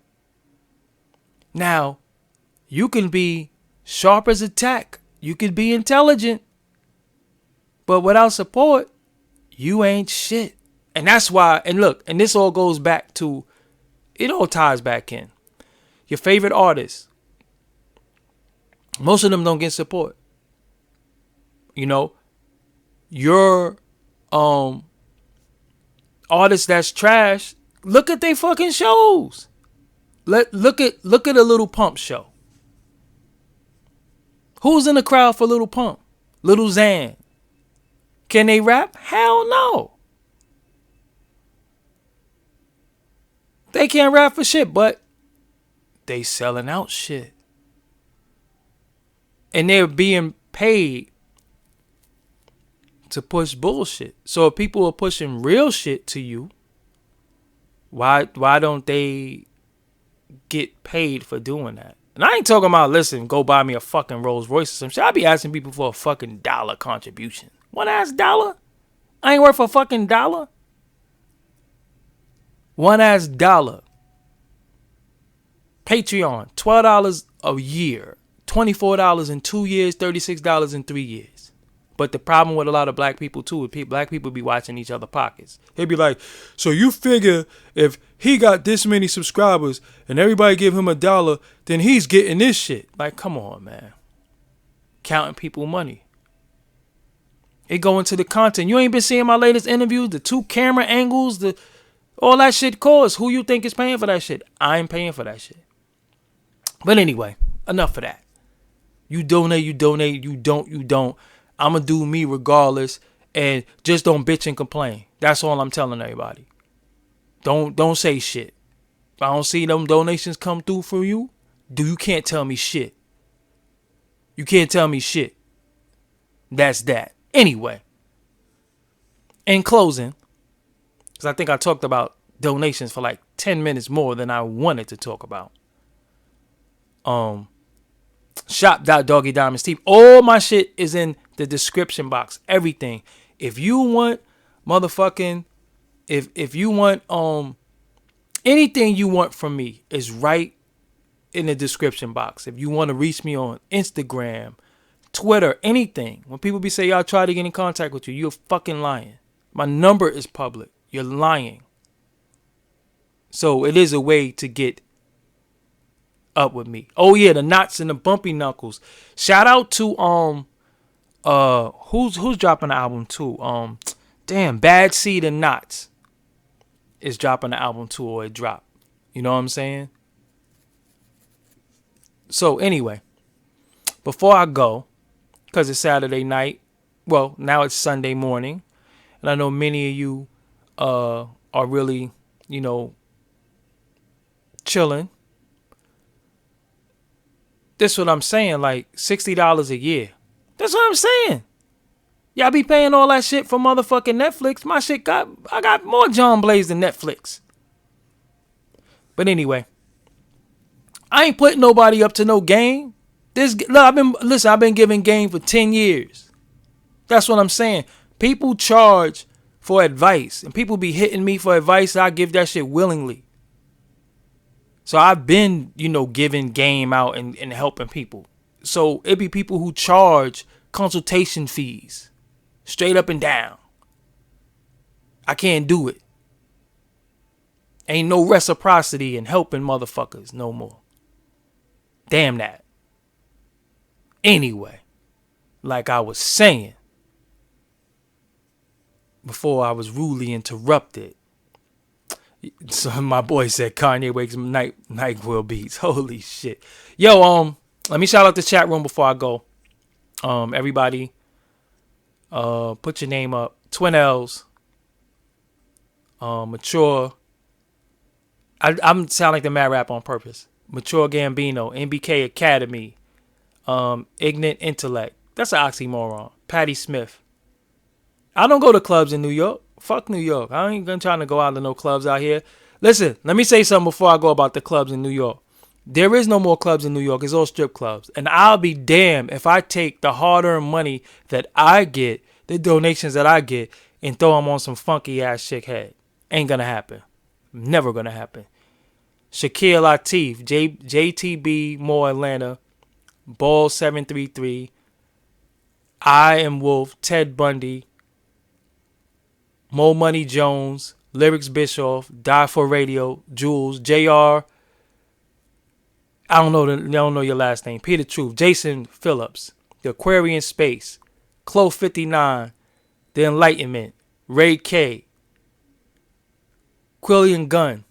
Now, you can be sharp as a tack. You can be intelligent. But without support, you ain't shit. And that's why, and look, and this all goes back to, it all ties back in. Your favorite artists, most of them don't get support. You know, your artists that's trash, look at they fucking shows. Look at a Little Pump show. Who's in the crowd for Little Pump? Little Xan. Can they rap? Hell no. They can't rap for shit, but they selling out shit. And they're being paid to push bullshit. So if people are pushing real shit to you, why don't they get paid for doing that? And I ain't talking about, listen, go buy me a fucking Rolls Royce or some shit. I be asking people for a fucking dollar contribution. $1 I ain't worth a fucking dollar. $1 Patreon, $12 a year, $24 in 2 years, $36 in 3 years. But the problem with a lot of black people too is black people be watching each other pockets. He'll be like, so you figure if he got this many subscribers and everybody give him $1, then he's getting this shit. Like, come on, man. Counting people money. It go into the content. You ain't been seeing my latest interviews, the 2 camera angles, all that shit costs. Who you think is paying for that shit? I ain't paying for that shit. But anyway, enough of that. You donate, you don't. I'm going to do me regardless. And just don't bitch and complain. That's all I'm telling everybody. Don't say shit. If I don't see them donations come through for you, you can't tell me shit. You can't tell me shit. That's that. Anyway, in closing, because I think I talked about donations for like 10 minutes more than I wanted to talk about. Shop.doggy.diamonds.tv. All my shit is in the description box. Everything. If you want motherfucking, if you want anything you want from me is right in the description box. If you want to reach me on Instagram, Twitter, anything. When people be saying, y'all try to get in contact with you, you're fucking lying. My number is public. You're lying. So it is a way to get up with me. Oh yeah, the knots and the bumpy knuckles. Shout out to who's dropping the album too? Bad Seed and Knots is dropping the album too, or it dropped. You know what I'm saying? So anyway, before I go, because it's Saturday night, well, now it's Sunday morning, and I know many of you are really, chilling. This what I'm saying, like $60 a year. That's what I'm saying. Y'all be paying all that shit for motherfucking Netflix. I got more John Blaze than Netflix. But anyway, I ain't putting nobody up to no game. I've been giving game for 10 years. That's what I'm saying. People charge for advice, and people be hitting me for advice. I give that shit willingly. So I've been, giving game out and helping people. So it be people who charge consultation fees straight up and down. I can't do it. Ain't no reciprocity in helping motherfuckers no more. Damn that. Anyway, like I was saying before I was rudely interrupted. So my boy said Kanye wakes NyQuil beats. Holy shit. Yo, let me shout out the chat room before I go. Everybody, put your name up. Twin L's. Mature. I'm sound like the mad rap on purpose. Mature Gambino, NBK Academy, Ignorant Intellect. That's an oxymoron. Patty Smith. I don't go to clubs in New York. Fuck New York. I ain't gonna trying to go out to no clubs out here. Listen, let me say something before I go about the clubs in New York. There is no more clubs in New York. It's all strip clubs. And I'll be damned if I take the hard-earned money that I get, the donations that I get, and throw them on some funky-ass chick head. Ain't gonna happen. Never gonna happen. Shaquille Latif, JTB, More Atlanta, Ball 733, I Am Wolf, Ted Bundy, Mo Money Jones, Lyrics Bischoff, Die for Radio, Jules, JR, I don't know your last name, Peter Truth, Jason Phillips, The Aquarian Space, Clo 59, The Enlightenment, Ray K, Quillian Gunn,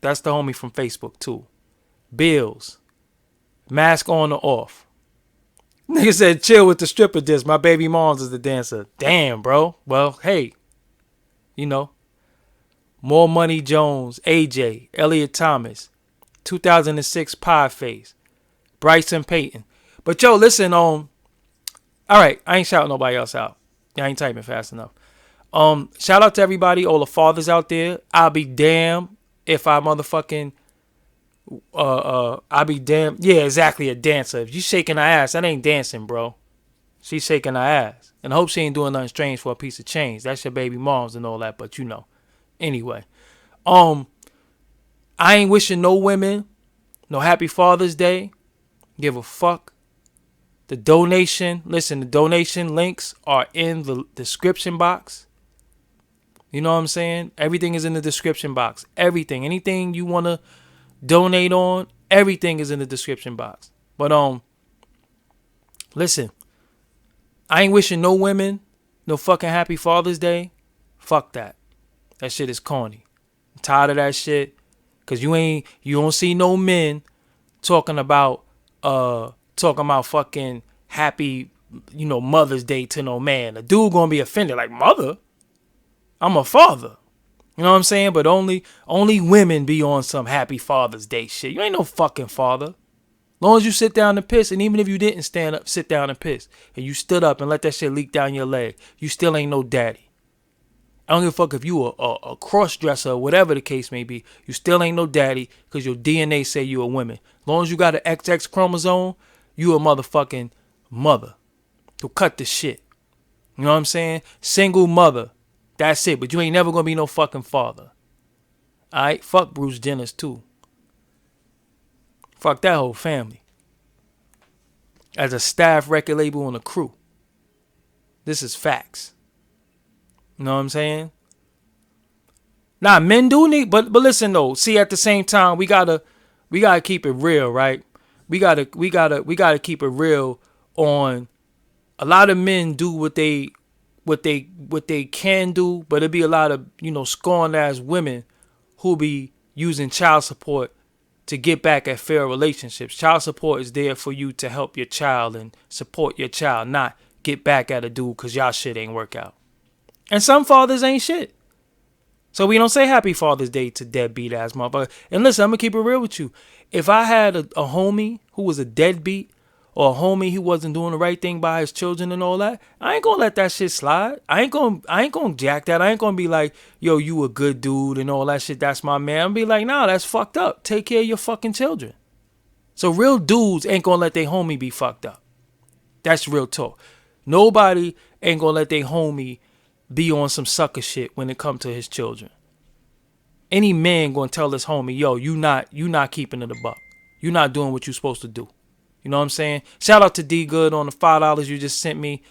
that's the homie from Facebook too, Bills, Mask On or Off. Nigga said chill with the stripper disc, my baby mom's is the dancer. Damn, bro. Well, hey, More Money Jones, AJ, Elliot Thomas, 2006 Pie Face, Bryson Payton. But yo, listen, all right, I ain't shouting nobody else out. I ain't typing fast enough. Shout out to everybody, all the fathers out there. I'll be damned if I motherfucking I'll be damned. Yeah, exactly, a dancer. If you shaking her ass, that ain't dancing, bro. She's shaking her ass. And I hope she ain't doing nothing strange for a piece of change. That's your baby moms and all that, but Anyway. I ain't wishing no women no happy Father's Day. Give a fuck. The donation links are in the description box. You know what I'm saying? Everything is in the description box. Everything. Anything you want to donate on, everything is in the description box. But listen, I ain't wishing no women no fucking happy Father's Day. Fuck that. That shit is corny. I'm tired of that shit. Cause you don't see no men talking about fucking happy, Mother's Day to no man. A dude gonna be offended like, mother? I'm a father. You know what I'm saying? But only women be on some happy Father's Day shit. You ain't no fucking father. Long as you sit down and piss, and even if you didn't stand up, sit down and piss, and you stood up and let that shit leak down your leg, you still ain't no daddy. I don't give a fuck if you a cross-dresser or whatever the case may be. You still ain't no daddy because your DNA say you a woman. As long as you got an XX chromosome, you a motherfucking mother. So cut the shit. You know what I'm saying? Single mother. That's it. But you ain't never going to be no fucking father. Alright? Fuck Bruce Jenner's too. Fuck that whole family. As a staff record label and a crew. This is facts. You know what I'm saying? Nah, men do need, but listen though. See, at the same time, we gotta keep it real, right? We gotta keep it real on. A lot of men do what they can do, but it be a lot of scorned ass women who be using child support to get back at fair relationships. Child support is there for you to help your child and support your child, not get back at a dude because y'all shit ain't work out. And some fathers ain't shit. So we don't say happy Father's Day to deadbeat ass motherfucker. And listen, I'm going to keep it real with you. If I had a homie who was a deadbeat or a homie who wasn't doing the right thing by his children and all that, I ain't gonna let that shit slide. I ain't gonna jack that. I ain't gonna be like, yo, you a good dude and all that shit. That's my man. I'm be like, nah, that's fucked up. Take care of your fucking children. So real dudes ain't gonna let their homie be fucked up. That's real talk. Nobody ain't gonna let their homie be on some sucker shit when it comes to his children. Any man gonna tell his homie, yo, you not keeping it a buck. You not doing what you supposed to do. You know what I'm saying? Shout out to D Good on the $5 you just sent me.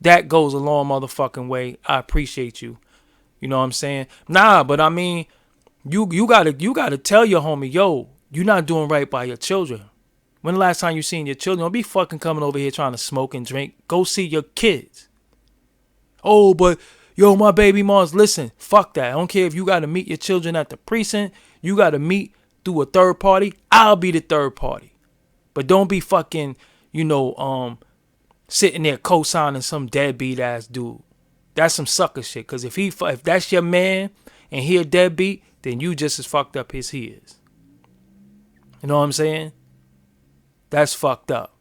That goes a long motherfucking way. I appreciate you. You know what I'm saying? Nah, but I mean, you gotta tell your homie, yo, you not doing right by your children. When the last time you seen your children? Don't be fucking coming over here trying to smoke and drink. Go see your kids. Oh, but yo, my baby moms, listen, fuck that. I don't care if you got to meet your children at the precinct. You got to meet through a third party. I'll be the third party. But don't be fucking, sitting there co-signing some deadbeat ass dude. That's some sucker shit. Because if that's your man and he a deadbeat, then you just as fucked up as he is. You know what I'm saying? That's fucked up.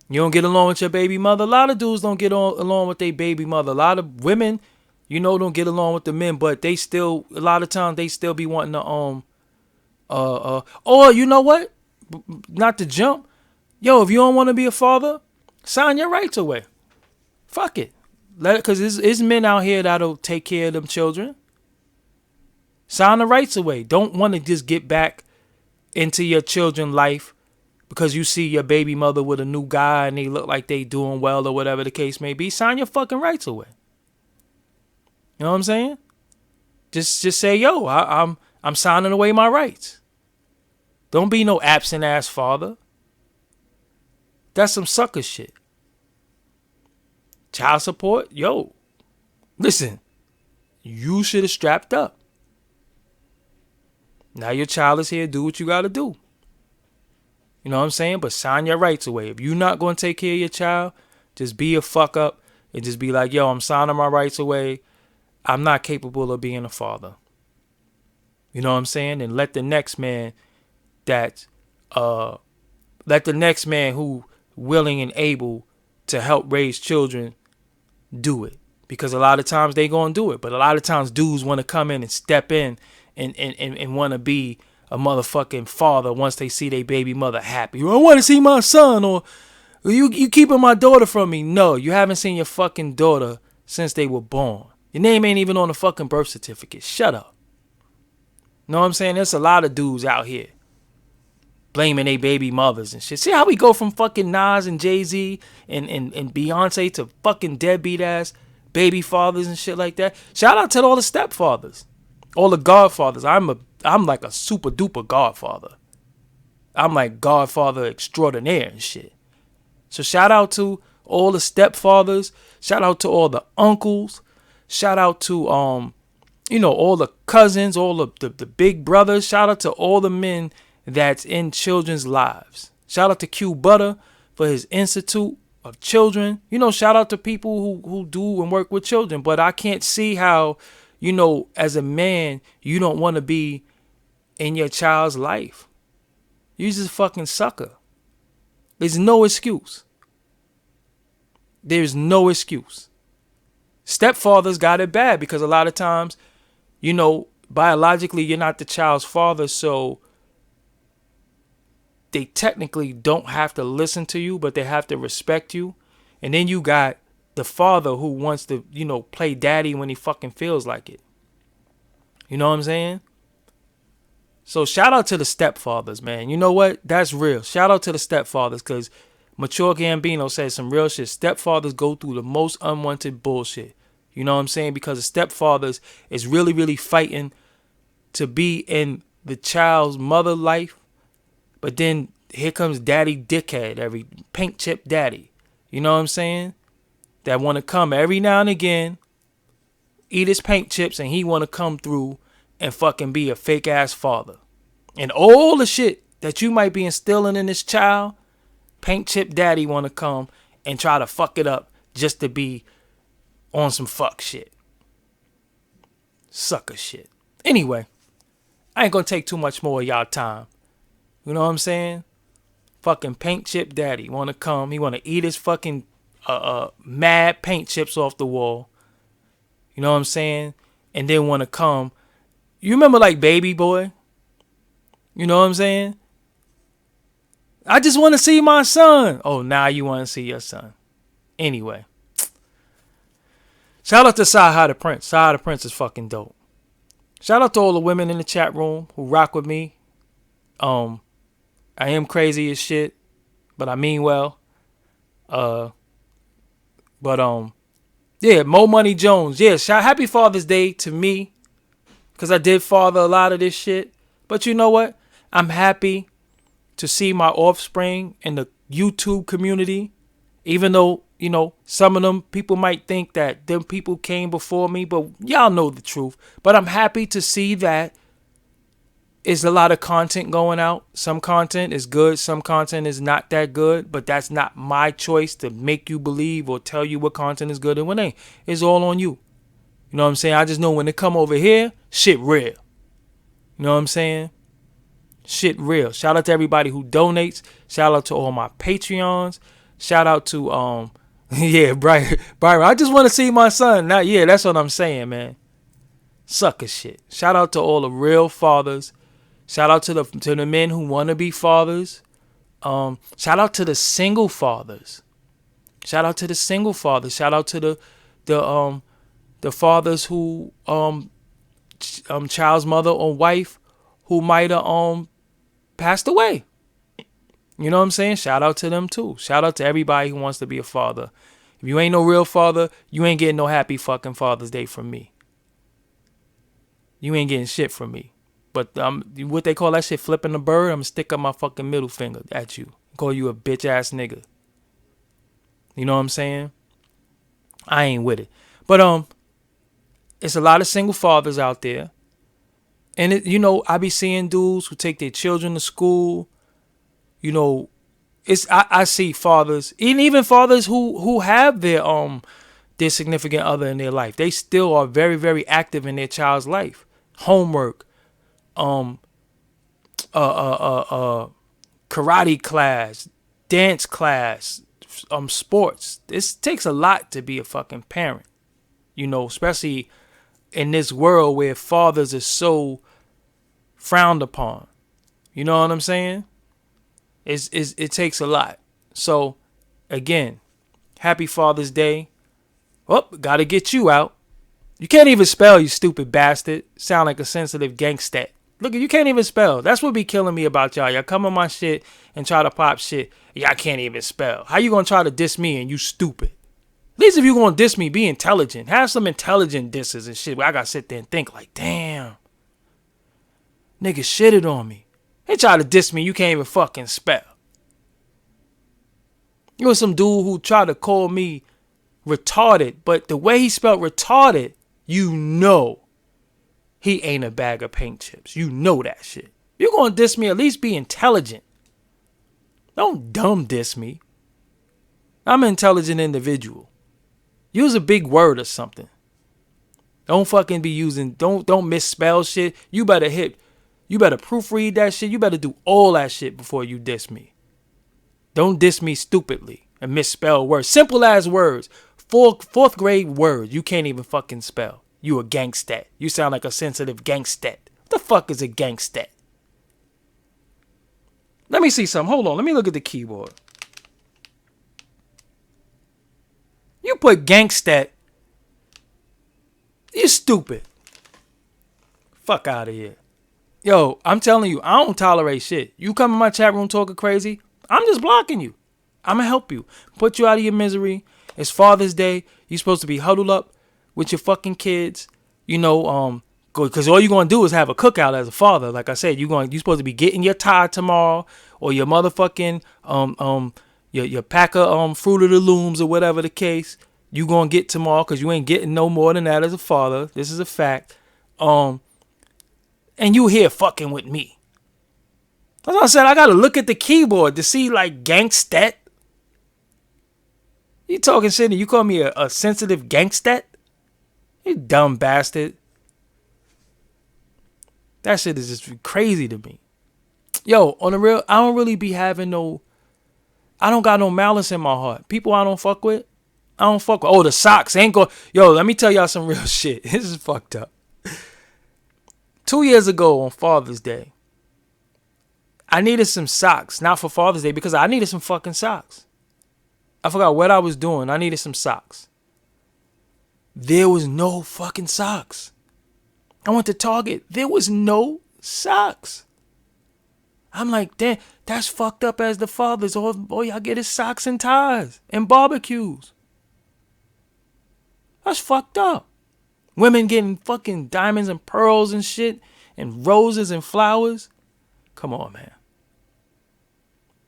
You don't get along with your baby mother. A lot of dudes don't get along with their baby mother. A lot of women, don't get along with the men, but they still, a lot of times they still be wanting to, or you know what? Not to jump. Yo, if you don't want to be a father, sign your rights away. Fuck it. Because there's men out here that'll take care of them children. Sign the rights away. Don't want to just get back into your children's life because you see your baby mother with a new guy and they look like they doing well or whatever the case may be. Sign your fucking rights away. You know what I'm saying? Just say, yo, I'm signing away my rights. Don't be no absent ass father. That's some sucker shit. Child support, yo. Listen, you should have strapped up. Now your child is here, do what you gotta do. You know what I'm saying? But sign your rights away. If you're not going to take care of your child, just be a fuck up and just be like, yo, I'm signing my rights away. I'm not capable of being a father. You know what I'm saying? And let the next man who willing and able to help raise children do it. Because a lot of times they going to do it. But a lot of times dudes want to come in and step in and want to be a motherfucking father once they see their baby mother happy. I want to see my son, or you keeping my daughter from me. No, you haven't seen your fucking daughter since they were born. Your name ain't even on the fucking birth certificate. Shut up. Know what I'm saying? There's a lot of dudes out here blaming their baby mothers and shit. See how we go from fucking Nas and Jay-Z and Beyonce to fucking deadbeat ass baby fathers and shit like that. Shout out to all the stepfathers, all the godfathers. I'm like a super duper godfather. I'm like godfather extraordinaire and shit. So shout out to all the stepfathers. Shout out to all the uncles. Shout out to all the cousins, all the big brothers. Shout out to all the men that's in children's lives. Shout out to Q Butter for his Institute of Children. Shout out to people who do and work with children. But I can't see how, as a man, you don't want to be in your child's life. You're just a fucking sucker. There's no excuse. There's no excuse. Stepfathers got it bad because a lot of times, biologically you're not the child's father, so they technically don't have to listen to you, but they have to respect you. And then you got the father who wants to, play daddy when he fucking feels like it. You know what I'm saying? So shout out to the stepfathers, man. You know what? That's real. Shout out to the stepfathers, because Mature Gambino said some real shit. Stepfathers go through the most unwanted bullshit. You know what I'm saying? Because the stepfathers is really, really fighting to be in the child's mother life. But then here comes daddy dickhead, every pink chip daddy. You know what I'm saying? That want to come every now and again, eat his paint chips, and he want to come through and fucking be a fake ass father. And all the shit that you might be instilling in this child, paint chip daddy want to come and try to fuck it up just to be on some fuck shit. Sucker shit. Anyway, I ain't gonna take too much more of y'all time. You know what I'm saying? Fucking paint chip daddy want to come. He want to eat his fucking mad paint chips off the wall. You know what I'm saying? And then want to come. You remember like Baby Boy? You know what I'm saying? I just want to see my son. Oh, now you want to see your son. Anyway. Shout out to Saha the Prince. Saha the Prince is fucking dope. Shout out to all the women in the chat room who rock with me. I am crazy as shit, but I mean well. Yeah, Mo Money Jones. Yeah, happy Father's Day to me, because I did father a lot of this shit. But you know what? I'm happy to see my offspring in the YouTube community, even though, you know, some of them people might think that them people came before me, but y'all know the truth. But I'm happy to see that is a lot of content going out. Some content is good, some content is not that good, but that's not my choice to make you believe or tell you what content is good and what ain't. It's all on you. You know what I'm saying? I just know when they come over here, shit real. You know what I'm saying? Shit real. Shout out to everybody who donates. Shout out to all my Patreons. Shout out to yeah, Byron. I just want to see my son. Now, yeah, that's what I'm saying, man. Sucker shit. Shout out to all the real fathers. Shout out to the men who want to be fathers. Shout out to the single fathers. Shout out to the single fathers. Shout out to the fathers who child's mother or wife who might have passed away. You know what I'm saying? Shout out to them too. Shout out to everybody who wants to be a father. If you ain't no real father, you ain't getting no happy fucking Father's Day from me. You ain't getting shit from me. But what they call that shit, flipping the bird, I'm going to stick up my fucking middle finger at you. Call you a bitch ass nigga. You know what I'm saying? I ain't with it. But it's a lot of single fathers out there. And it, you know, I be seeing dudes who take their children to school. You know, I see fathers, even fathers who have their significant other in their life. They still are very, very active in their child's life. Homework, karate class, dance class, sports. This takes a lot to be a fucking parent. You know, especially in this world where fathers are so frowned upon. You know what I'm saying? It takes a lot. So, again, happy Father's Day. Oh, gotta get you out. You can't even spell, you stupid bastard. Sound like a sensitive gangsta. Look, you can't even spell. That's what be killing me about y'all. Y'all come on my shit and try to pop shit. Y'all can't even spell. How you gonna try to diss me and you stupid? At least if you gonna diss me, be intelligent. Have some intelligent disses and shit where I gotta sit there and think like, damn. Nigga shitted on me. They try to diss me, you can't even fucking spell. You was some dude who tried to call me retarded, but the way he spelled retarded, you know he ain't a bag of paint chips. You know that shit. You gonna diss me, at least be intelligent. Don't dumb diss me. I'm an intelligent individual. Use a big word or something. Don't fucking be using, don't misspell shit. You better proofread that shit. You better do all that shit before you diss me. Don't diss me stupidly and misspell words. Simple as words. Fourth grade words you can't even fucking spell. You a gangstat. You sound like a sensitive gangstat. What the fuck is a gangstat? Let me see something. Hold on. Let me look at the keyboard. You put gangstat. You stupid. Fuck out of here. Yo, I'm telling you, I don't tolerate shit. You come in my chat room talking crazy, I'm just blocking you. I'm going to help you. Put you out of your misery. It's Father's Day. You're supposed to be huddled up with your fucking kids. You know, because all you're going to do is have a cookout as a father. Like I said, you're supposed to be getting your tie tomorrow or your motherfucking, your pack of Fruit of the Looms or whatever the case. You going to get tomorrow because you ain't getting no more than that as a father. This is a fact. And you here fucking with me. That's what I said. I got to look at the keyboard to see like gangstat. You talking shit and you call me a sensitive gangstat? You dumb bastard. That shit is just crazy to me. Yo, on the real, I don't really be having no I don't got no malice in my heart. People I don't fuck with, I don't fuck with. Oh, the socks ain't go. Yo, let me tell y'all some real shit. This is fucked up. 2 years ago on Father's Day, I needed some socks. Not for Father's Day, because I needed some fucking socks. I forgot what I was doing. I needed some socks. There was no fucking socks. I went to Target. There was no socks. I'm like, damn, that's fucked up as the fathers. All y'all get is socks and ties and barbecues. That's fucked up. Women getting fucking diamonds and pearls and shit and roses and flowers. Come on, man.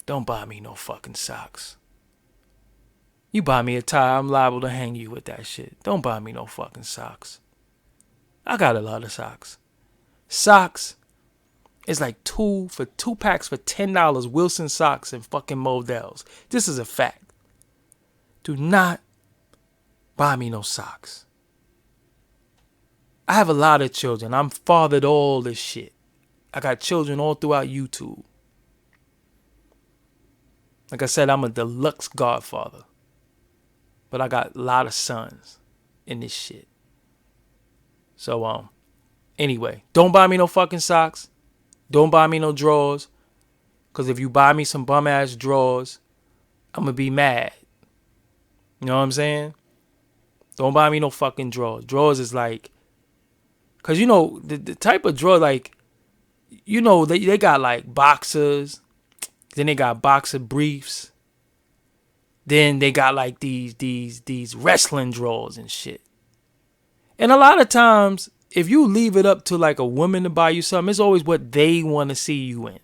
Don't buy me no fucking socks. You buy me a tie, I'm liable to hang you with that shit. Don't buy me no fucking socks. I got a lot of socks. Socks is like two packs for $10. Wilson socks and fucking Models. This is a fact. Do not buy me no socks. I have a lot of children. I'm fathered all this shit. I got children all throughout YouTube. Like I said, I'm a deluxe godfather. But I got a lot of sons in this shit. So, anyway, don't buy me no fucking socks. Don't buy me no drawers. Because if you buy me some bum-ass drawers, I'm going to be mad. You know what I'm saying? Don't buy me no fucking drawers. Drawers is like... Because, you know, the type of drawer, like... You know, they got, like, boxers. Then they got boxer briefs. Then they got like these wrestling drawers and shit. And a lot of times, if you leave it up to like a woman to buy you something, it's always what they want to see you in.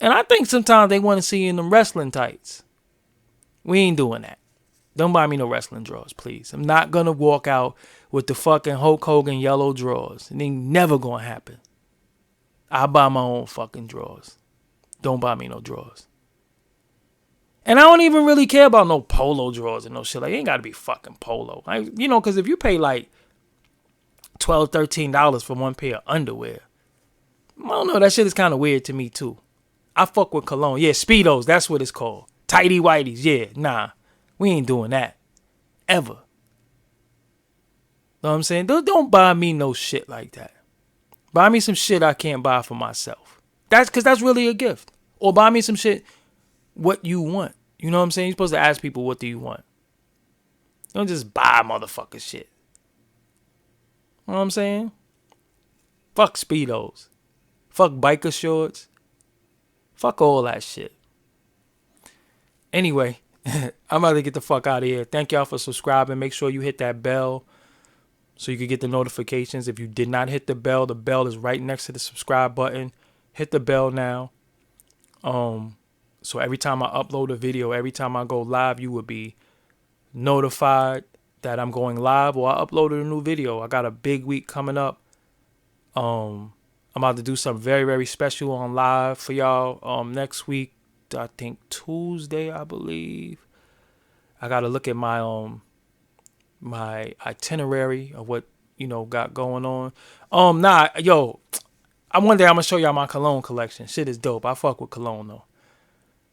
And I think sometimes they want to see you in them wrestling tights. We ain't doing that. Don't buy me no wrestling drawers, please. I'm not going to walk out with the fucking Hulk Hogan yellow drawers. It ain't never going to happen. I buy my own fucking drawers. Don't buy me no drawers. And I don't even really care about no polo drawers and no shit. Like, it ain't got to be fucking polo. You know, because if you pay like $12, $13 for one pair of underwear, I don't know, that shit is kind of weird to me too. I fuck with cologne. Yeah, Speedos, that's what it's called. Tighty whities, yeah, nah. We ain't doing that. Ever. Know what I'm saying? Don't buy me no shit like that. Buy me some shit I can't buy for myself. That's because that's really a gift. Or buy me some shit what you want. You know what I'm saying? You're supposed to ask people, what do you want? Don't just buy motherfucker shit. You know what I'm saying? Fuck Speedos. Fuck biker shorts. Fuck all that shit. Anyway, I'm about to get the fuck out of here. Thank y'all for subscribing. Make sure you hit that bell so you can get the notifications. If you did not hit the bell is right next to the subscribe button. Hit the bell now. So every time I upload a video, every time I go live, you will be notified that I'm going live or I uploaded a new video. I got a big week coming up. I'm about to do something very, very special on live for y'all. Next week, I think Tuesday, I believe. I got to look at my my itinerary of what, you know, got going on. One day I'm going to show y'all my cologne collection. Shit is dope. I fuck with cologne, though.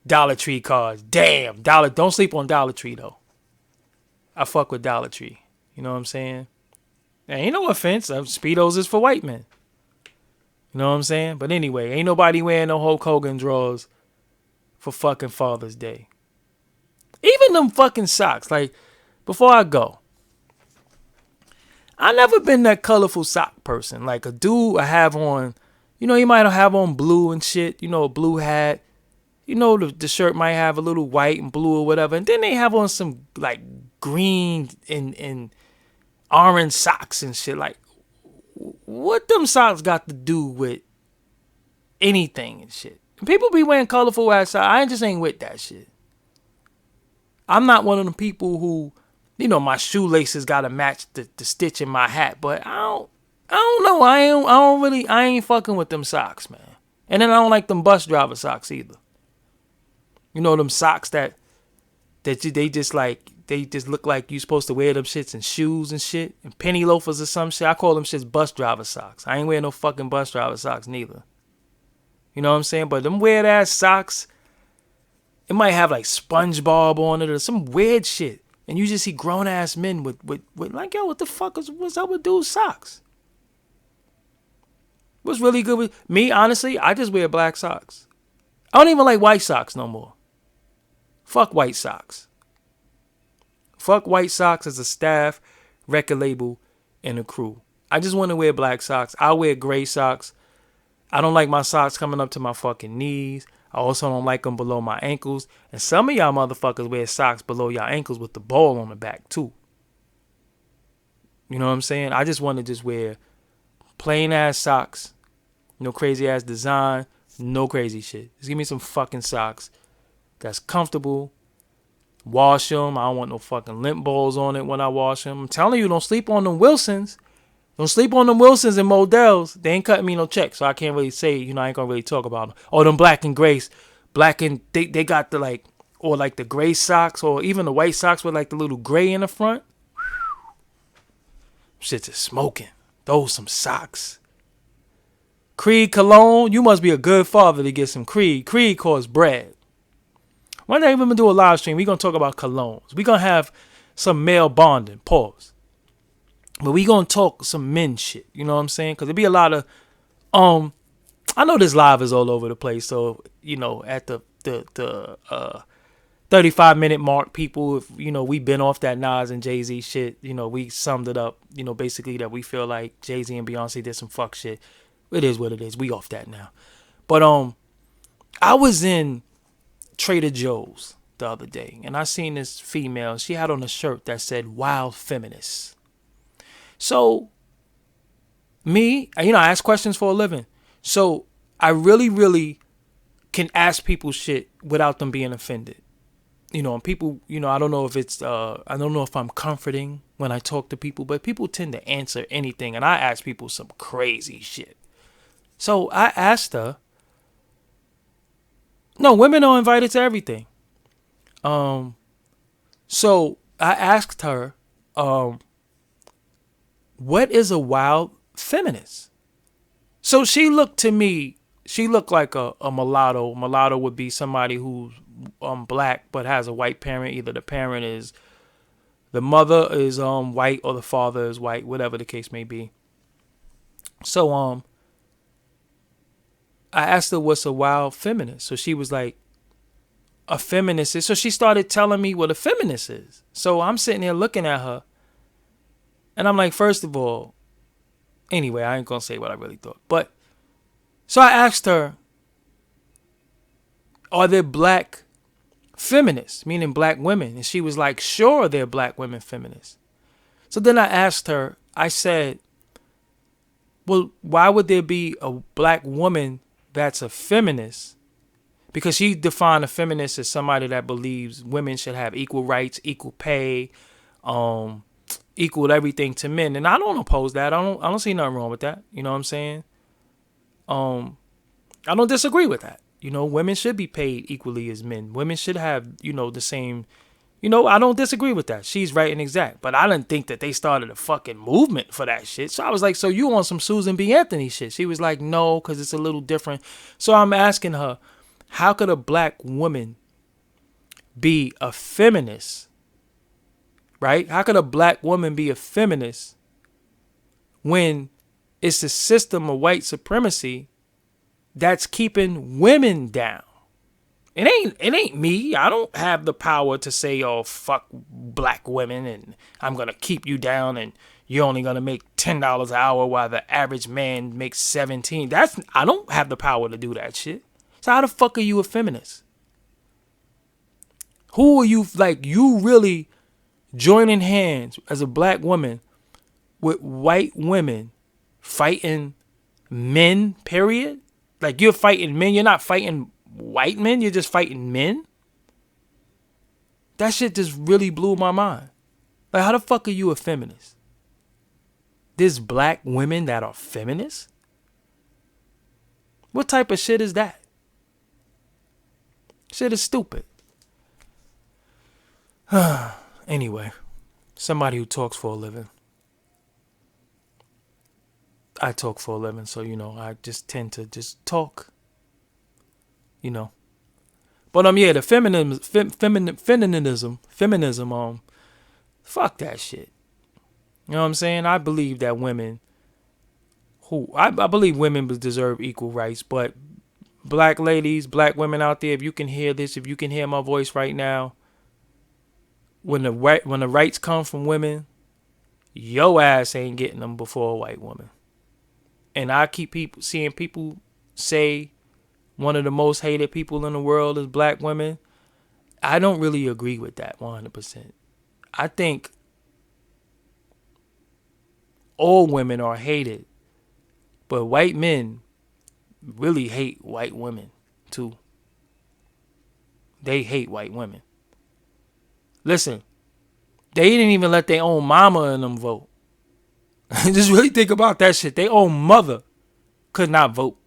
Dollar Tree cards. Damn. Don't sleep on Dollar Tree, though. I fuck with Dollar Tree. You know what I'm saying? Ain't no offense. Speedos is for white men. You know what I'm saying? But anyway, ain't nobody wearing no Hulk Hogan drawers for fucking Father's Day. Even them fucking socks. Like, before I go, I never been that colorful sock person. Like a dude I have on, you know, he might have on blue and shit. You know, a blue hat. You know, the shirt might have a little white and blue or whatever. And then they have on some, like, green and orange socks and shit. Like, what them socks got to do with anything and shit? And people be wearing colorful ass socks. I just ain't with that shit. I'm not one of them people who, you know, my shoelaces got to match the stitch in my hat. But I don't know. I ain't fucking with them socks, man. And then I don't like them bus driver socks either. You know, them socks that they just look like you supposed to wear them shits in shoes and shit. And penny loafers or some shit. I call them shits bus driver socks. I ain't wearing no fucking bus driver socks neither. You know what I'm saying? But them weird ass socks It might have like SpongeBob on it or some weird shit. And you just see grown ass men with like, yo, what the fuck what's up with dude's socks? What's really good with me, honestly, I just wear black socks. I don't even like white socks no more. Fuck white socks. Fuck white socks as a staff, record label, and a crew. I just want to wear black socks. I wear gray socks. I don't like my socks coming up to my fucking knees. I also don't like them below my ankles. And some of y'all motherfuckers wear socks below y'all ankles with the ball on the back too. You know what I'm saying? I just want to just wear plain ass socks. No crazy ass design. No crazy shit. Just give me some fucking socks that's comfortable. Wash them. I don't want no fucking lint balls on it when I wash them. I'm telling you, don't sleep on them Wilsons. Don't sleep on them Wilsons and Models. They ain't cutting me no check, so I can't really say, I ain't gonna really talk about them. Oh, them black and grays. Black and, they got the like, or like the gray socks, or even the white socks with like the little gray in the front. Shit's is smoking. Those some socks. Creed cologne, you must be a good father to get some Creed. Creed costs bread. One day we're going to do a live stream. We're going to talk about colognes. We're going to have some male bonding. Pause. But we're going to talk some men shit. You know what I'm saying? Because there'll be a lot of, I know this live is all over the place. So, at the 35-minute mark, people, if, we've been off that Nas and Jay-Z shit. We summed it up, basically that we feel like Jay-Z and Beyonce did some fuck shit. It is what it is. We off that now. But I was in Trader Joe's the other day, and I seen this female. She had on a shirt that said "Wild Feminist." So me, I ask questions for a living. So I really, really can ask people shit without them being offended. And people, I don't know if it's, I don't know if I'm comforting when I talk to people, but people tend to answer anything, and I ask people some crazy shit. So I asked her. No, women are invited to everything. So I asked her, what is a wild feminist? So she looked to me, she looked like a mulatto. Mulatto would be somebody who's black but has a white parent. Either the mother is white or the father is white, whatever the case may be. So I asked her what's a wild feminist. So she was like, a feminist is. So she started telling me what a feminist is. So I'm sitting here looking at her. And I'm like, first of all, anyway, I ain't going to say what I really thought. But so I asked her, are there black feminists, meaning black women? And she was like, sure, there are black women feminists. So then I asked her, I said, well, why would there be a black woman that's a feminist? Because she defined a feminist as somebody that believes women should have equal rights, equal pay, equal everything to men. And I don't oppose that. I don't see nothing wrong with that. You know what I'm saying? I don't disagree with that. Women should be paid equally as men. Women should have, the same, I don't disagree with that. She's right and exact. But I didn't think that they started a fucking movement for that shit. So I was like, so you on some Susan B. Anthony shit? She was like, no, because it's a little different. So I'm asking her, how could a black woman be a feminist? Right? How could a black woman be a feminist when it's a system of white supremacy that's keeping women down? It ain't me. I don't have the power to say, oh, fuck black women and I'm going to keep you down and you're only going to make $10 an hour while the average man makes 17. I don't have the power to do that shit. So how the fuck are you a feminist? Who are you, like, you really joining hands as a black woman with white women fighting men, period? Like, you're fighting men, you're not fighting white men, you're just fighting men? That shit just really blew my mind. Like, how the fuck are you a feminist? There's black women that are feminists? What type of shit is that? Shit is stupid. Anyway, somebody who talks for a living. I talk for a living, so, I just tend to just talk. But yeah, the feminism, fuck that shit. You know what I'm saying? I believe that I believe women deserve equal rights, but black ladies, black women out there, if you can hear this, if you can hear my voice right now, when the rights come from women, your ass ain't getting them before a white woman. And I keep seeing people say one of the most hated people in the world is black women. I don't really agree with that 100%. I think all women are hated, but white men really hate white women too. They hate white women. Listen, they didn't even let their own mama and them vote. Just really think about that shit. Their own mother could not vote.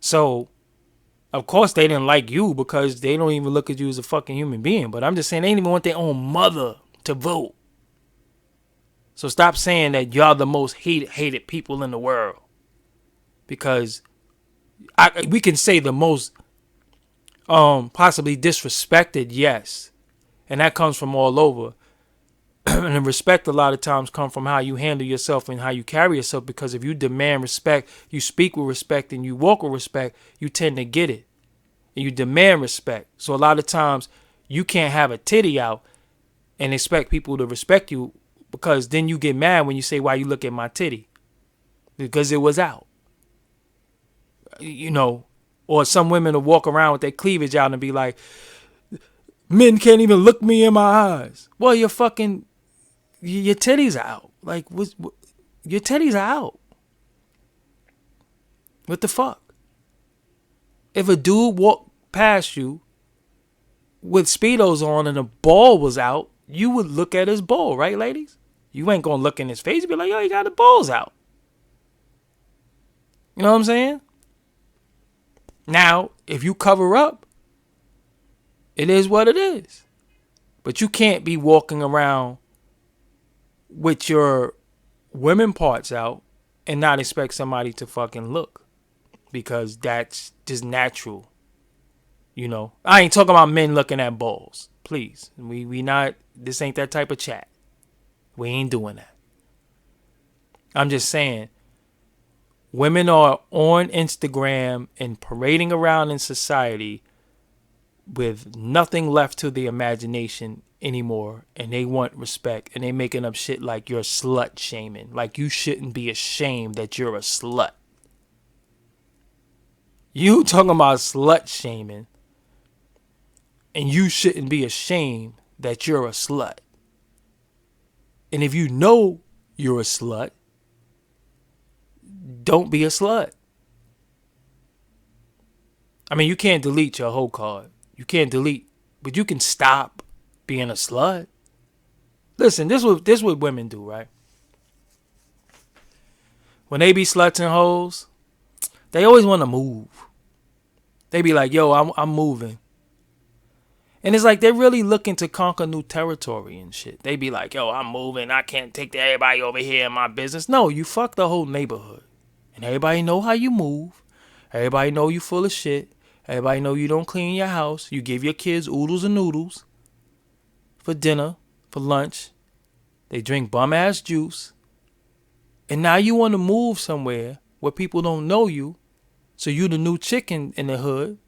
So, of course, they didn't like you because they don't even look at you as a fucking human being. But I'm just saying they didn't even want their own mother to vote. So stop saying that y'all the most hated people in the world. Because we can say the most possibly disrespected, yes. And that comes from all over. And the respect a lot of times come from how you handle yourself and how you carry yourself. Because if you demand respect, you speak with respect, and you walk with respect, you tend to get it. And you demand respect. So a lot of times you can't have a titty out and expect people to respect you, because then you get mad when you say, why you look at my titty? Because it was out. You know, or some women will walk around with their cleavage out and be like, men can't even look me in my eyes. Well, your titties are out. Like, your titties are out. What the fuck? If a dude walked past you with Speedos on and a ball was out, you would look at his ball, right, ladies? You ain't gonna look in his face and be like, yo, he got the balls out. You know what I'm saying? Now, if you cover up, it is what it is. But you can't be walking around with your women parts out and not expect somebody to fucking look, because that's just natural. You know, I ain't talking about men looking at balls. Please, we not. This ain't that type of chat. We ain't doing that. I'm just saying, women are on Instagram and parading around in society with nothing left to the imagination anymore, and they want respect, and they making up shit like you're slut shaming, like you shouldn't be ashamed that you're a slut. You talking about slut shaming, and you shouldn't be ashamed that you're a slut. And if you know you're a slut, don't be a slut. I mean, you can't delete your whole card. You can't delete, but you can stop being a slut. Listen, this is what women do, right? When they be sluts and hoes, they always want to move. They be like, yo, I'm moving. And it's like they're really looking to conquer new territory and shit. They be like, yo, I'm moving. I can't take everybody over here in my business. No, you fuck the whole neighborhood. And everybody know how you move. Everybody know you full of shit. Everybody know you don't clean your house. You give your kids oodles and noodles for dinner, for lunch. They drink bum-ass juice. And now you want to move somewhere where people don't know you. So you the new chicken in the hood.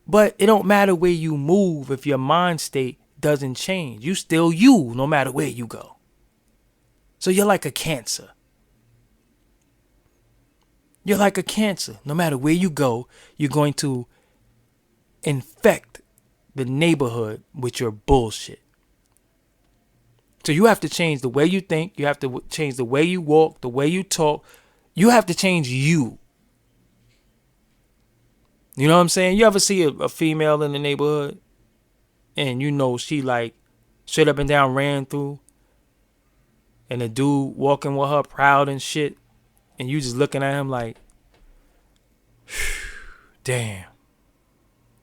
But it don't matter where you move if your mind state doesn't change. You still you, no matter where you go. So you're like a cancer. You're like a cancer. No matter where you go, you're going to infect the neighborhood with your bullshit. So you have to change the way you think. You have to change the way you walk, the way you talk. You have to change you. You know what I'm saying? You ever see a female in the neighborhood and you know she like straight up and down ran through, and a dude walking with her proud and shit, and you just looking at him like, damn,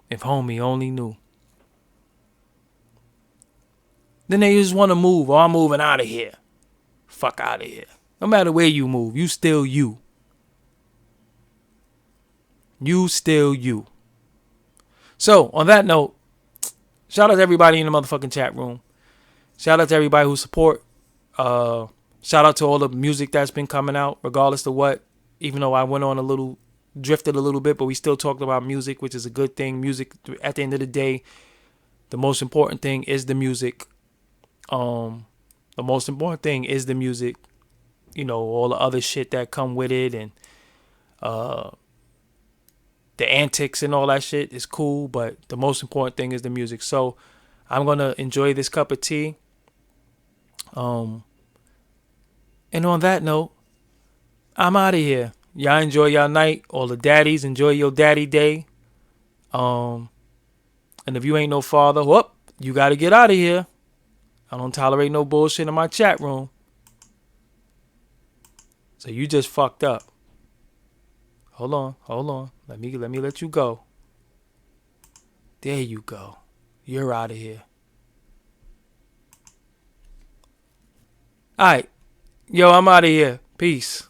if homie only knew. Then they just want to move. Oh, I'm moving out of here. Fuck out of here. No matter where you move, you still you. You still you. So, on that note, shout out to everybody in the motherfucking chat room. Shout out to everybody who support. Shout out to all the music that's been coming out, regardless of what. Even though I went on a little, drifted a little bit, but we still talked about music, which is a good thing. Music, at the end of the day, the most important thing is the music. The most important thing is the music. You know, all the other shit that come with it, and the antics and all that shit is cool, but the most important thing is the music. So I'm gonna enjoy this cup of tea. And on that note, I'm out of here. Y'all enjoy y'all night. All the daddies, enjoy your daddy day. And if you ain't no father, whoop, you gotta get out of here. I don't tolerate no bullshit in my chat room. So you just fucked up. Hold on. Let me let you go. There you go. You're out of here. Alright. Yo, I'm out of here. Peace.